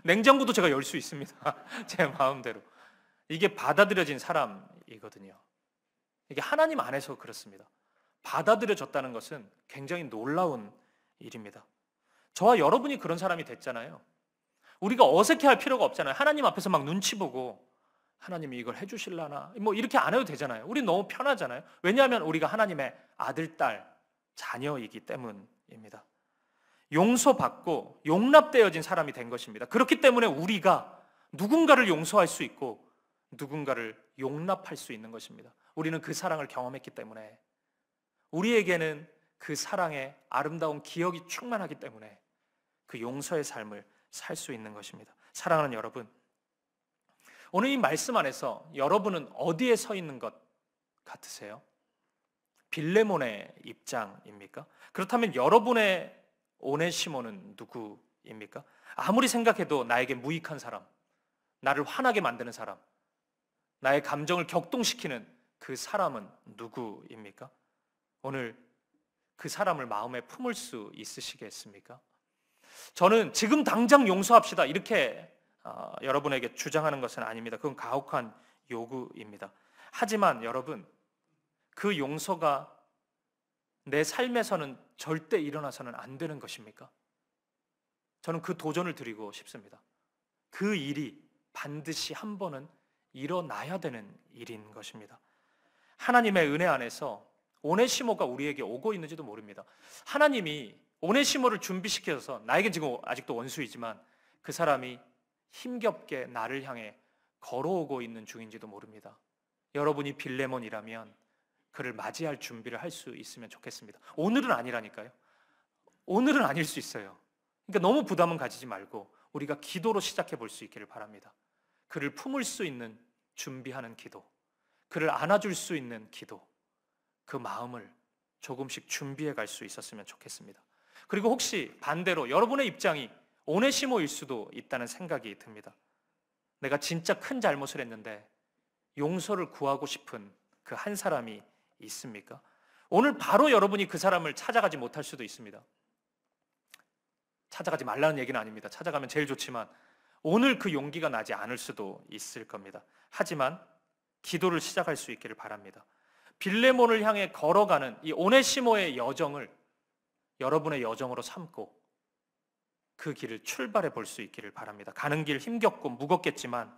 냉장고도 제가 열 수 있습니다. 제 마음대로. 이게 받아들여진 사람이거든요. 이게 하나님 안에서 그렇습니다. 받아들여졌다는 것은 굉장히 놀라운 일입니다. 저와 여러분이 그런 사람이 됐잖아요. 우리가 어색해할 필요가 없잖아요. 하나님 앞에서 막 눈치 보고 하나님이 이걸 해주실라나 뭐 이렇게 안 해도 되잖아요. 우리 너무 편하잖아요. 왜냐하면 우리가 하나님의 아들, 딸, 자녀이기 때문입니다. 용서받고 용납되어진 사람이 된 것입니다. 그렇기 때문에 우리가 누군가를 용서할 수 있고 누군가를 용납할 수 있는 것입니다. 우리는 그 사랑을 경험했기 때문에, 우리에게는 그 사랑의 아름다운 기억이 충만하기 때문에 그 용서의 삶을 살 수 있는 것입니다. 사랑하는 여러분, 오늘 이 말씀 안에서 여러분은 어디에 서 있는 것 같으세요? 빌레몬의 입장입니까? 그렇다면 여러분의 오네시모는 누구입니까? 아무리 생각해도 나에게 무익한 사람, 나를 화나게 만드는 사람, 나의 감정을 격동시키는 그 사람은 누구입니까? 오늘 그 사람을 마음에 품을 수 있으시겠습니까? 저는 지금 당장 용서합시다 이렇게 여러분에게 주장하는 것은 아닙니다. 그건 가혹한 요구입니다. 하지만 여러분, 그 용서가 내 삶에서는 절대 일어나서는 안 되는 것입니까? 저는 그 도전을 드리고 싶습니다. 그 일이 반드시 한 번은 일어나야 되는 일인 것입니다. 하나님의 은혜 안에서 오네시모가 우리에게 오고 있는지도 모릅니다. 하나님이 오네시모를 준비시켜서, 나에겐 지금 아직도 원수이지만 그 사람이 힘겹게 나를 향해 걸어오고 있는 중인지도 모릅니다. 여러분이 빌레몬이라면 그를 맞이할 준비를 할 수 있으면 좋겠습니다. 오늘은 아니라니까요. 오늘은 아닐 수 있어요. 그러니까 너무 부담은 가지지 말고 우리가 기도로 시작해 볼 수 있기를 바랍니다. 그를 품을 수 있는 준비하는 기도, 그를 안아줄 수 있는 기도, 그 마음을 조금씩 준비해 갈 수 있었으면 좋겠습니다. 그리고 혹시 반대로 여러분의 입장이 오네시모일 수도 있다는 생각이 듭니다. 내가 진짜 큰 잘못을 했는데 용서를 구하고 싶은 그 한 사람이 있습니까? 오늘 바로 여러분이 그 사람을 찾아가지 못할 수도 있습니다. 찾아가지 말라는 얘기는 아닙니다. 찾아가면 제일 좋지만 오늘 그 용기가 나지 않을 수도 있을 겁니다. 하지만 기도를 시작할 수 있기를 바랍니다. 빌레몬을 향해 걸어가는 이 오네시모의 여정을 여러분의 여정으로 삼고 그 길을 출발해 볼 수 있기를 바랍니다. 가는 길 힘겹고 무겁겠지만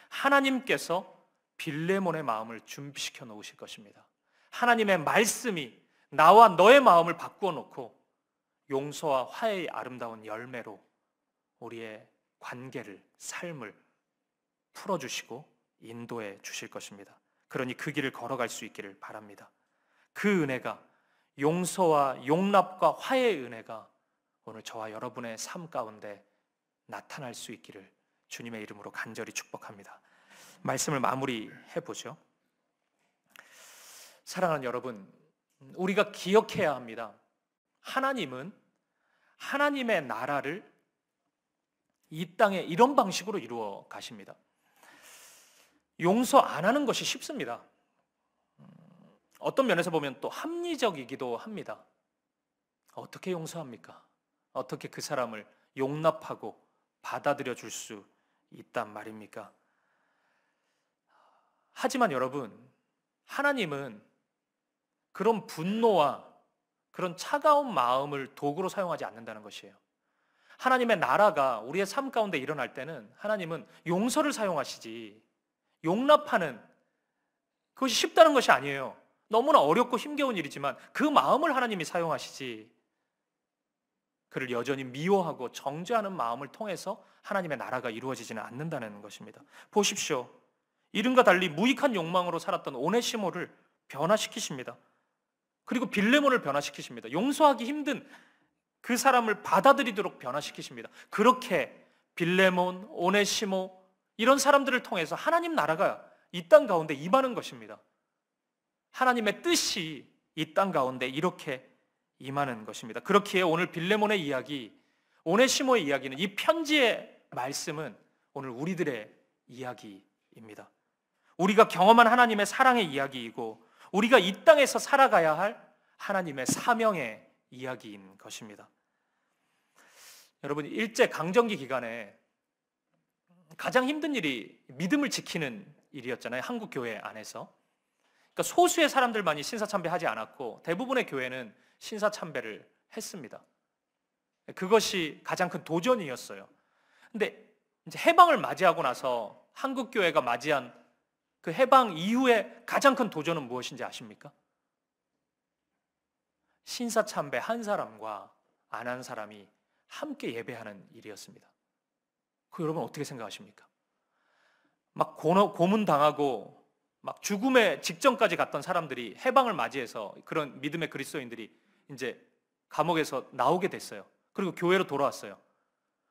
하나님께서 빌레몬의 마음을 준비시켜 놓으실 것입니다. 하나님의 말씀이 나와 너의 마음을 바꾸어 놓고 용서와 화해의 아름다운 열매로 우리의 관계를, 삶을 풀어주시고 인도해 주실 것입니다. 그러니 그 길을 걸어갈 수 있기를 바랍니다. 그 은혜가, 용서와 용납과 화해의 은혜가 오늘 저와 여러분의 삶 가운데 나타날 수 있기를 주님의 이름으로 간절히 축복합니다. 말씀을 마무리해 보죠. 사랑하는 여러분, 우리가 기억해야 합니다. 하나님은 하나님의 나라를 이 땅에 이런 방식으로 이루어 가십니다. 용서 안 하는 것이 쉽습니다. 어떤 면에서 보면 또 합리적이기도 합니다. 어떻게 용서합니까? 어떻게 그 사람을 용납하고 받아들여 줄 수 있단 말입니까? 하지만 여러분, 하나님은 그런 분노와 그런 차가운 마음을 도구로 사용하지 않는다는 것이에요. 하나님의 나라가 우리의 삶 가운데 일어날 때는 하나님은 용서를 사용하시지, 용납하는, 그것이 쉽다는 것이 아니에요. 너무나 어렵고 힘겨운 일이지만 그 마음을 하나님이 사용하시지, 그를 여전히 미워하고 정죄하는 마음을 통해서 하나님의 나라가 이루어지지는 않는다는 것입니다. 보십시오. 이른과 달리 무익한 욕망으로 살았던 오네시모를 변화시키십니다. 그리고 빌레몬을 변화시키십니다. 용서하기 힘든 그 사람을 받아들이도록 변화시키십니다. 그렇게 빌레몬, 오네시모 이런 사람들을 통해서 하나님 나라가 이 땅 가운데 임하는 것입니다. 하나님의 뜻이 이 땅 가운데 이렇게 임하는 것입니다. 그렇기에 오늘 빌레몬의 이야기, 오네시모의 이야기는, 이 편지의 말씀은 오늘 우리들의 이야기입니다. 우리가 경험한 하나님의 사랑의 이야기이고 우리가 이 땅에서 살아가야 할 하나님의 사명의 이야기인 것입니다. 여러분, 일제 강점기 기간에 가장 힘든 일이 믿음을 지키는 일이었잖아요. 한국 교회 안에서. 그러니까 소수의 사람들만이 신사참배하지 않았고 대부분의 교회는 신사참배를 했습니다. 그것이 가장 큰 도전이었어요. 근데 이제 해방을 맞이하고 나서 한국 교회가 맞이한 그 해방 이후에 가장 큰 도전은 무엇인지 아십니까? 신사참배 한 사람과 안 한 사람이 함께 예배하는 일이었습니다. 그 여러분 어떻게 생각하십니까? 막 고문당하고 막 죽음의 직전까지 갔던 사람들이 해방을 맞이해서, 그런 믿음의 그리스도인들이 이제 감옥에서 나오게 됐어요. 그리고 교회로 돌아왔어요.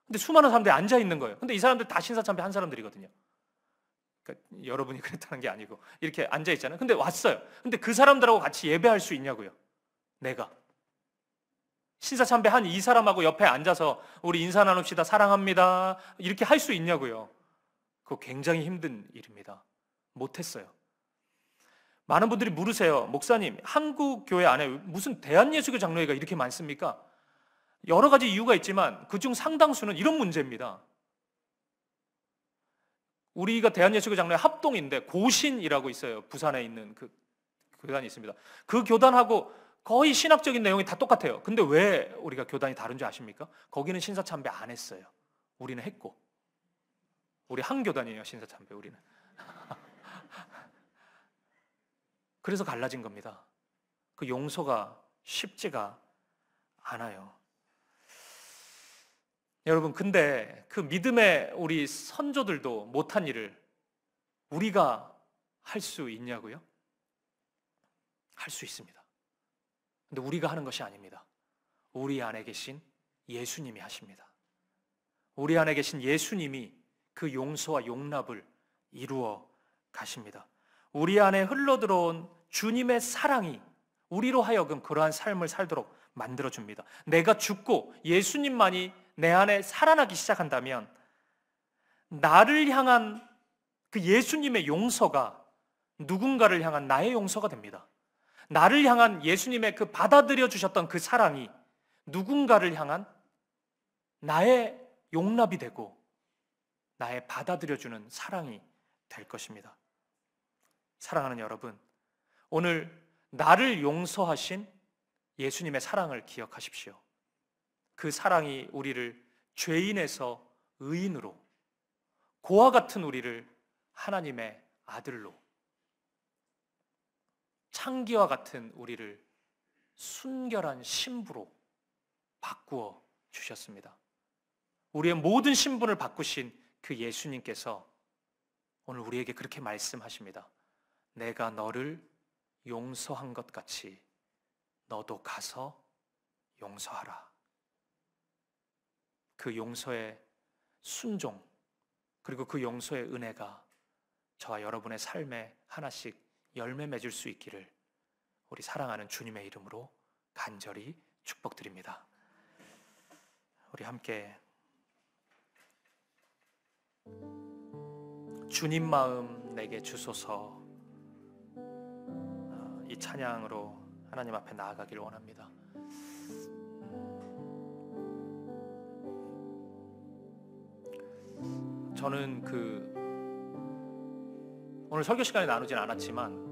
근데 수많은 사람들이 앉아 있는 거예요. 근데 이 사람들 다 신사참배 한 사람들이거든요. 그러니까 여러분이 그랬다는 게 아니고 이렇게 앉아 있잖아요. 근데 왔어요. 근데 그 사람들하고 같이 예배할 수 있냐고요. 내가 신사참배 한 이 사람하고 옆에 앉아서 우리 인사 나눕시다, 사랑합니다, 이렇게 할 수 있냐고요. 그거 굉장히 힘든 일입니다. 못했어요. 많은 분들이 물으세요. 목사님, 한국 교회 안에 무슨 대한예수교 장로회가 이렇게 많습니까? 여러 가지 이유가 있지만 그중 상당수는 이런 문제입니다. 우리가 대한예수교 장로회 합동인데 고신이라고 있어요. 부산에 있는 그 교단이 있습니다. 그 교단하고 거의 신학적인 내용이 다 똑같아요. 근데 왜 우리가 교단이 다른 줄 아십니까? 거기는 신사참배 안 했어요. 우리는 했고. 우리 한 교단이에요, 신사참배 우리는. 그래서 갈라진 겁니다. 그 용서가 쉽지가 않아요. 여러분, 근데 그 믿음의 우리 선조들도 못한 일을 우리가 할 수 있냐고요? 할 수 있습니다. 근데 우리가 하는 것이 아닙니다. 우리 안에 계신 예수님이 하십니다. 우리 안에 계신 예수님이 그 용서와 용납을 이루어 가십니다. 우리 안에 흘러들어온 주님의 사랑이 우리로 하여금 그러한 삶을 살도록 만들어줍니다. 내가 죽고 예수님만이 내 안에 살아나기 시작한다면 나를 향한 그 예수님의 용서가 누군가를 향한 나의 용서가 됩니다. 나를 향한 예수님의 그 받아들여 주셨던 그 사랑이 누군가를 향한 나의 용납이 되고 나의 받아들여주는 사랑이 될 것입니다. 사랑하는 여러분, 오늘 나를 용서하신 예수님의 사랑을 기억하십시오. 그 사랑이 우리를 죄인에서 의인으로, 고와 같은 우리를 하나님의 아들로, 창기와 같은 우리를 순결한 신부로 바꾸어 주셨습니다. 우리의 모든 신분을 바꾸신 그 예수님께서 오늘 우리에게 그렇게 말씀하십니다. 내가 너를 용서한 것 같이 너도 가서 용서하라. 그 용서의 순종, 그리고 그 용서의 은혜가 저와 여러분의 삶에 하나씩 열매 맺을 수 있기를 우리 사랑하는 주님의 이름으로 간절히 축복드립니다. 우리 함께 주님 마음 내게 주소서, 이 찬양으로 하나님 앞에 나아가기를 원합니다. 저는 오늘 설교 시간에 나누진 않았지만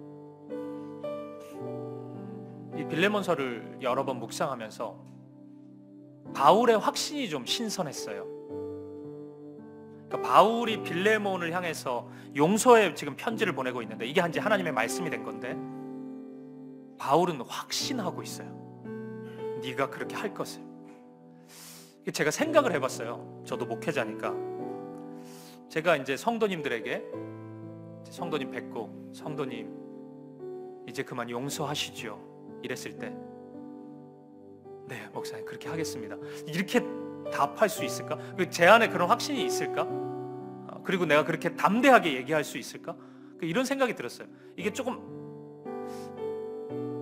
이 빌레몬서를 여러 번 묵상하면서 바울의 확신이 좀 신선했어요. 그러니까 바울이 빌레몬을 향해서 용서의 지금 편지를 보내고 있는데 이게 한지 하나님의 말씀이 된 건데 바울은 확신하고 있어요. 네가 그렇게 할 것을. 제가 생각을 해봤어요. 저도 목회자니까 제가 이제 성도님들에게 성도님 뵙고 성도님 이제 그만 용서하시죠 이랬을 때 네 목사님 그렇게 하겠습니다 이렇게 답할 수 있을까? 제 안에 그런 확신이 있을까? 그리고 내가 그렇게 담대하게 얘기할 수 있을까? 이런 생각이 들었어요. 이게 조금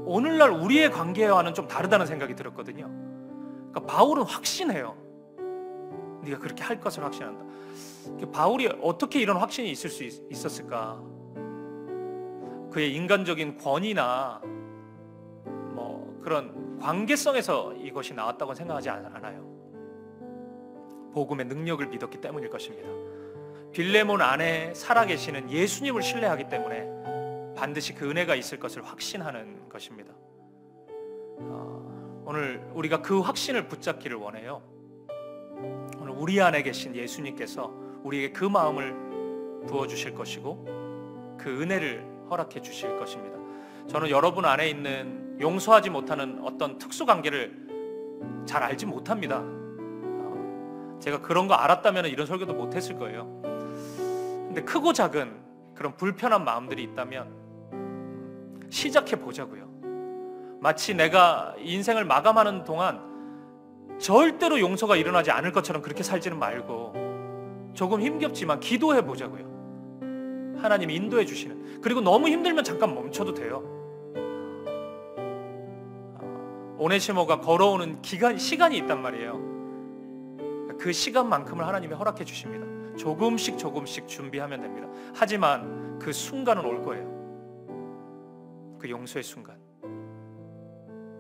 오늘날 우리의 관계와는 좀 다르다는 생각이 들었거든요. 그러니까 바울은 확신해요. 네가 그렇게 할 것을 확신한다. 바울이 어떻게 이런 확신이 있을 수 있었을까? 그의 인간적인 권위나 뭐 그런 관계성에서 이것이 나왔다고 생각하지 않아요. 복음의 능력을 믿었기 때문일 것입니다. 빌레몬 안에 살아계시는 예수님을 신뢰하기 때문에 반드시 그 은혜가 있을 것을 확신하는 것입니다. 오늘 우리가 그 확신을 붙잡기를 원해요. 오늘 우리 안에 계신 예수님께서 우리에게 그 마음을 부어주실 것이고 그 은혜를 허락해 주실 것입니다. 저는 여러분 안에 있는 용서하지 못하는 어떤 특수관계를 잘 알지 못합니다. 제가 그런 거 알았다면 이런 설교도 못했을 거예요. 근데 크고 작은 그런 불편한 마음들이 있다면 시작해 보자고요. 마치 내가 인생을 마감하는 동안 절대로 용서가 일어나지 않을 것처럼 그렇게 살지는 말고 조금 힘겹지만 기도해 보자고요. 하나님이 인도해 주시는, 그리고 너무 힘들면 잠깐 멈춰도 돼요. 오네시모가 걸어오는 시간이 있단 말이에요. 그 시간만큼을 하나님이 허락해 주십니다. 조금씩 준비하면 됩니다. 하지만 그 순간은 올 거예요. 그 용서의 순간.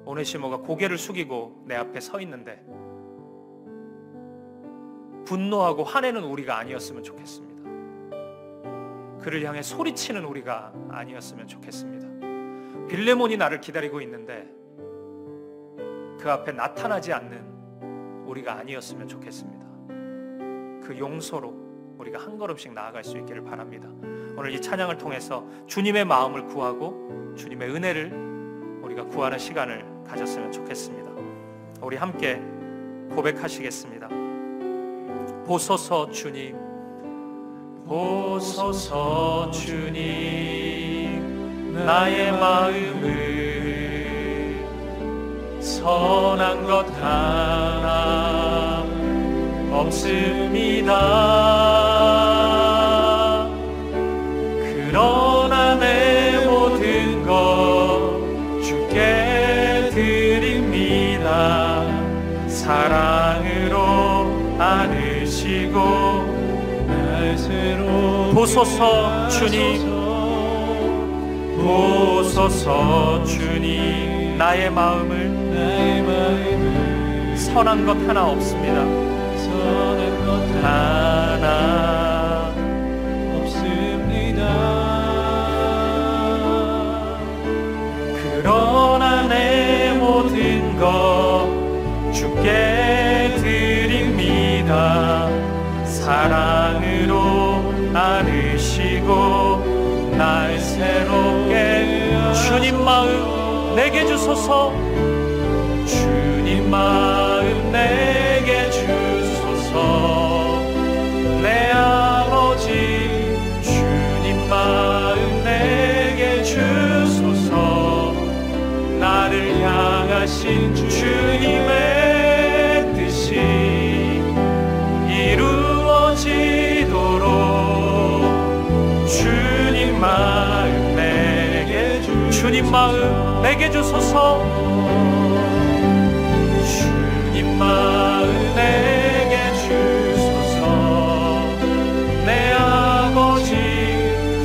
오네시모가 고개를 숙이고 내 앞에 서 있는데 분노하고 화내는 우리가 아니었으면 좋겠습니다. 그를 향해 소리치는 우리가 아니었으면 좋겠습니다. 빌레몬이 나를 기다리고 있는데 그 앞에 나타나지 않는 우리가 아니었으면 좋겠습니다. 그 용서로 우리가 한 걸음씩 나아갈 수 있기를 바랍니다. 오늘 이 찬양을 통해서 주님의 마음을 구하고 주님의 은혜를 우리가 구하는 시간을 가졌으면 좋겠습니다. 우리 함께 고백하시겠습니다. 보소서 주님, 보소서 주님, 나의 마음을 선한 것 하나 없습니다. 그러나 내 모든 것 주께 드립니다. 사랑으로 안으시고 날 새로 보소서 주님, 보소서 주님, 나의 마음을 선한 것 하나 없습니다. 선한 것 하나 없습니다. 그러나 내 모든 것 주께 드립니다. 사랑으로 안으시고 날 새롭게 주님 마음 내게 주소서. 주님 마음 내게 주소서. 내 아버지 주님 향하신 주님의 뜻이 이루어지도록 주님 마음 내게 주소서. 주님 마음 내게 주소서. 내 아버지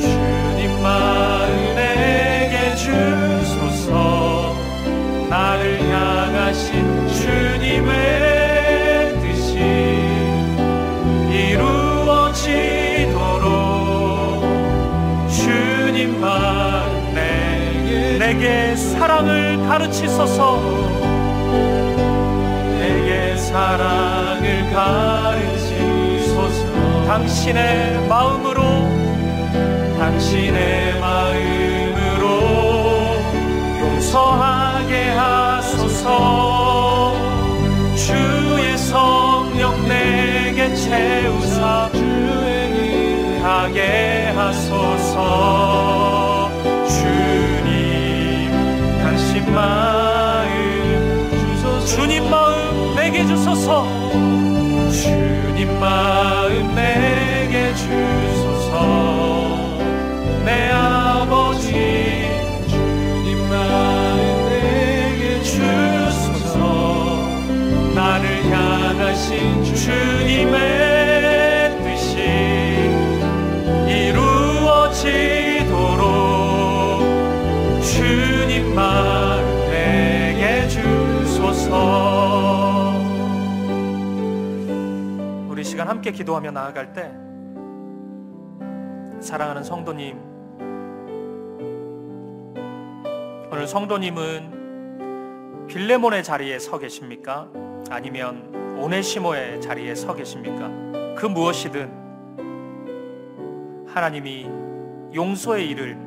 주님 마음 내게 주소서. 나를 향하신 주님의 뜻이 이루어지도록 주님 마음 내게 사랑을 가르치소서. 내게 사랑을 가르치소서. 당신의 마음으로 용서하게 하소서. 주의 성령 내게 채우사 주의 길 가게 하소서. 당신 마음 주소서. 주님 마음 내게 주소서. 주님 마음 내게 주소서. 내 아버지 주님 마음 내게 주소서. 나를 향하신 주님의 뜻이 이루어지도록 주님 마음 내게 주소서. 우리 시간 함께 기도하며 나아갈 때 사랑하는 성도님, 오늘 성도님은 빌레몬의 자리에 서 계십니까? 아니면 오네시모의 자리에 서 계십니까? 그 무엇이든 하나님이 용서의 일을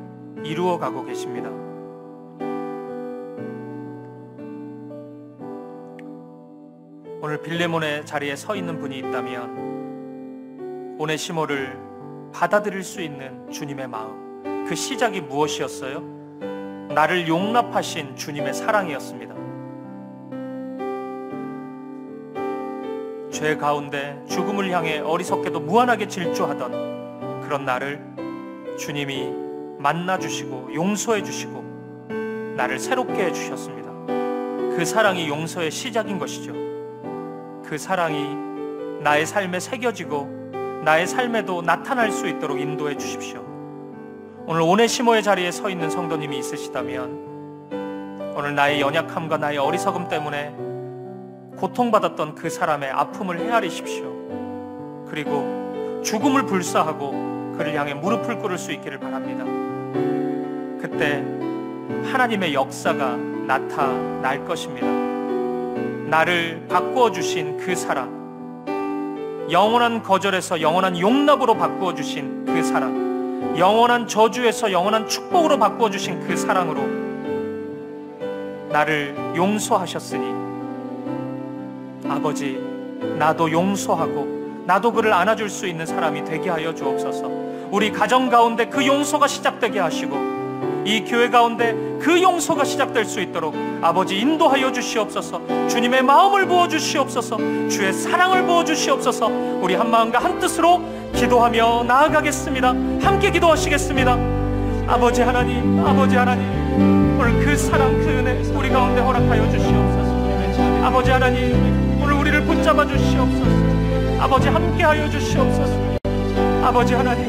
이루어 가고 계십니다. 오늘 빌레몬의 자리에 서 있는 분이 있다면 오네시모를 받아들일 수 있는 주님의 마음, 그 시작이 무엇이었어요? 나를 용납하신 주님의 사랑이었습니다. 죄 가운데 죽음을 향해 어리석게도 무한하게 질주하던 그런 나를 주님이 만나주시고 용서해주시고 나를 새롭게 해주셨습니다. 그 사랑이 용서의 시작인 것이죠. 그 사랑이 나의 삶에 새겨지고 나의 삶에도 나타날 수 있도록 인도해 주십시오. 오늘 오네시모의 자리에 서 있는 성도님이 있으시다면 오늘 나의 연약함과 나의 어리석음 때문에 고통받았던 그 사람의 아픔을 헤아리십시오. 그리고 죽음을 불사하고 그를 향해 무릎을 꿇을 수 있기를 바랍니다. 그때 하나님의 역사가 나타날 것입니다. 나를 바꾸어 주신 그 사랑, 영원한 거절에서 영원한 용납으로 바꾸어 주신 그 사랑, 영원한 저주에서 영원한 축복으로 바꾸어 주신 그 사랑으로 나를 용서하셨으니 아버지, 나도 용서하고 나도 그를 안아줄 수 있는 사람이 되게 하여 주옵소서. 우리 가정 가운데 그 용서가 시작되게 하시고 이 교회 가운데 그 용서가 시작될 수 있도록 아버지 인도하여 주시옵소서. 주님의 마음을 부어주시옵소서. 주의 사랑을 부어주시옵소서. 우리 한마음과 한뜻으로 기도하며 나아가겠습니다. 함께 기도하시겠습니다. 아버지 하나님, 아버지 하나님, 오늘 그 사랑, 그 은혜 우리 가운데 허락하여 주시옵소서. 아버지 하나님, 오늘 우리를 붙잡아 주시옵소서. 아버지 함께하여 주시옵소서. 아버지 하나님,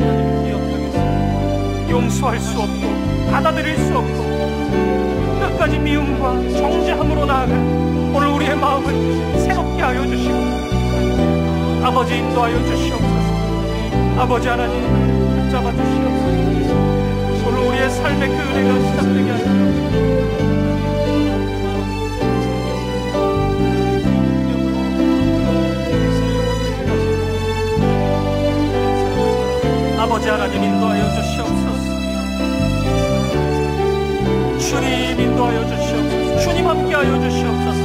용서할 수 없고 받아들일 수 없고 끝까지 미움과 정죄함으로 나아갈 오늘 우리의 마음을 새롭게 하여 주시고 아버지 인도하여 주시옵소서. 아버지 하나님 붙잡아 주시옵소서. 오늘 우리의 삶의 그 은혜가 시작되게 하여 주시옵소서. 아버지 하나님 인도하여 주시옵소서. 주님 인도하여 주시옵소서. 주님 함께하여 주시옵소서.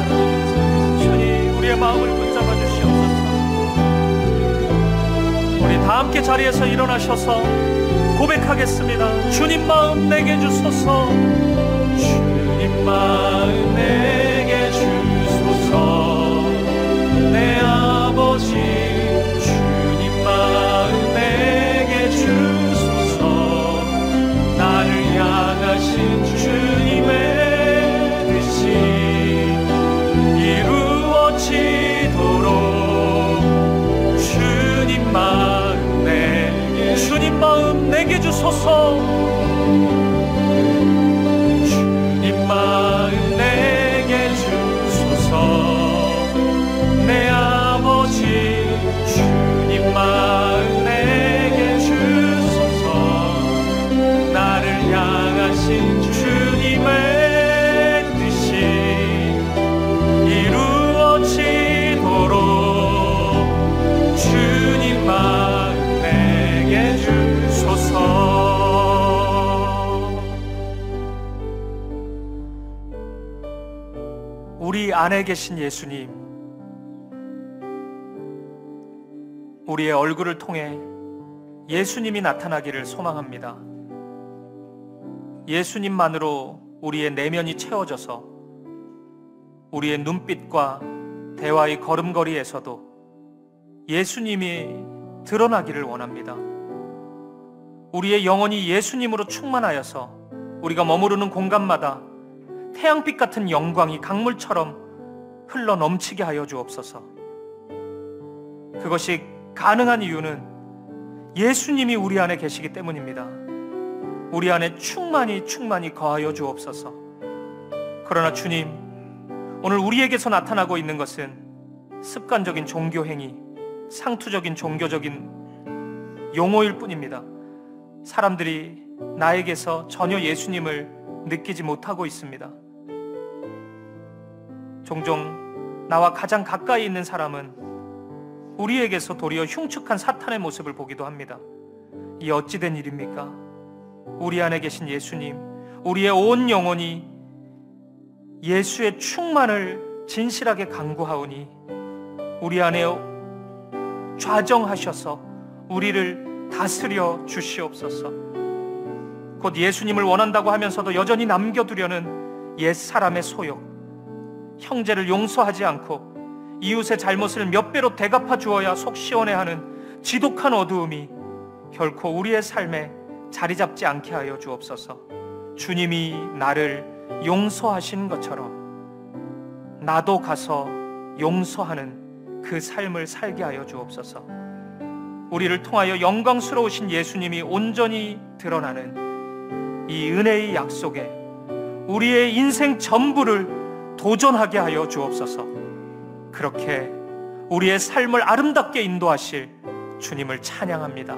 주님 우리의 마음을 붙잡아 주시옵소서. 우리 다 함께 자리에서 일어나셔서 고백하겠습니다. 주님 마음 내게 주소서. 주님 마음 내게 마음 내게 주소서. 주님 마음 내게 주소서. 내 아버지 주님 마음 내게 주소서. 나를 향하신 주님의 뜻이 이루어지도록 주님 마음 내게 주소서. 우리 안에 계신 예수님, 우리의 얼굴을 통해 예수님이 나타나기를 소망합니다. 예수님만으로 우리의 내면이 채워져서 우리의 눈빛과 대화의 걸음걸이에서도 예수님이 드러나기를 원합니다. 우리의 영혼이 예수님으로 충만하여서 우리가 머무르는 공간마다 태양빛 같은 영광이 강물처럼 흘러 넘치게 하여 주옵소서. 그것이 가능한 이유는 예수님이 우리 안에 계시기 때문입니다. 우리 안에 충만히 거하여 주옵소서. 그러나 주님, 오늘 우리에게서 나타나고 있는 것은 습관적인 종교행위, 상투적인 종교적인 용어일 뿐입니다. 사람들이 나에게서 전혀 예수님을 느끼지 못하고 있습니다. 종종 나와 가장 가까이 있는 사람은 우리에게서 도리어 흉측한 사탄의 모습을 보기도 합니다. 이 어찌된 일입니까? 우리 안에 계신 예수님, 우리의 온 영혼이 예수의 충만을 진실하게 간구하오니 우리 안에 좌정하셔서 우리를 다스려 주시옵소서. 곧 예수님을 원한다고 하면서도 여전히 남겨두려는 옛사람의 소욕, 형제를 용서하지 않고 이웃의 잘못을 몇 배로 대갚아 주어야 속 시원해하는 지독한 어두움이 결코 우리의 삶에 자리 잡지 않게 하여 주옵소서. 주님이 나를 용서하신 것처럼 나도 가서 용서하는 그 삶을 살게 하여 주옵소서. 우리를 통하여 영광스러우신 예수님이 온전히 드러나는 이 은혜의 약속에 우리의 인생 전부를 도전하게 하여 주옵소서. 그렇게 우리의 삶을 아름답게 인도하실 주님을 찬양합니다.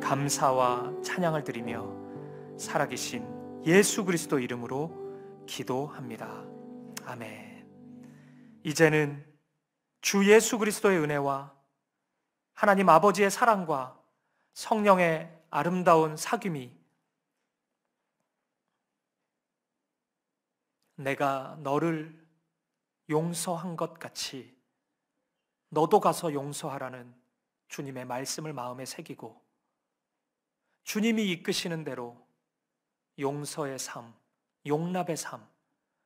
감사와 찬양을 드리며 살아계신 예수 그리스도 이름으로 기도합니다. 아멘. 이제는 주 예수 그리스도의 은혜와 하나님 아버지의 사랑과 성령의 아름다운 사귐이 내가 너를 용서한 것 같이 너도 가서 용서하라는 주님의 말씀을 마음에 새기고 주님이 이끄시는 대로 용서의 삶, 용납의 삶,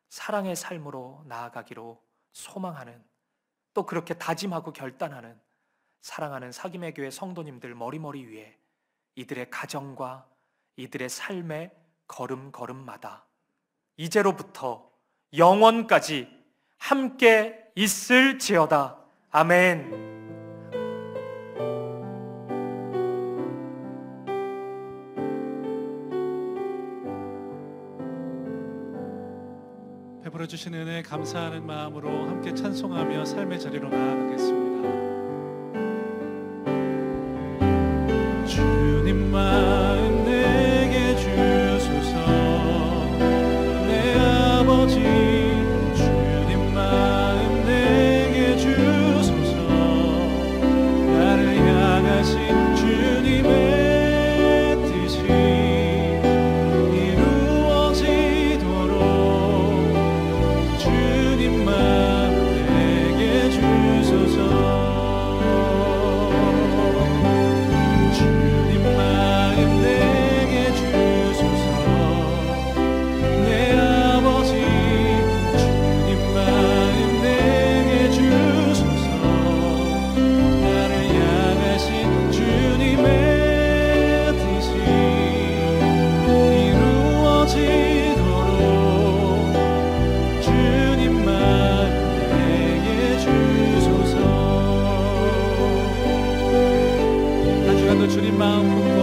사랑의 삶으로 나아가기로 소망하는, 또 그렇게 다짐하고 결단하는 사랑하는 사귐의 교회 성도님들 머리머리 위에 이들의 가정과 이들의 삶의 걸음걸음마다 이제로부터 영원까지 함께 있을지어다. 아멘. 베풀어 주신 은혜 감사하는 마음으로 함께 찬송하며 삶의 자리로 나아가겠습니다. 주님 마음 내게 주소서. 내 아버지 주님 마음 내게 주소서. 나를 향하신 주님의 뜻이 이루어지도록 주님 마음 내게 주소서. 주님 마음 내게 주소서. 내 아버지 주님 마음 내게 주소서. 나를 향하신 주님의 뜻이 이루어지도록 주님 마음 내게 주소서. 한 주간도 주님 마음 품고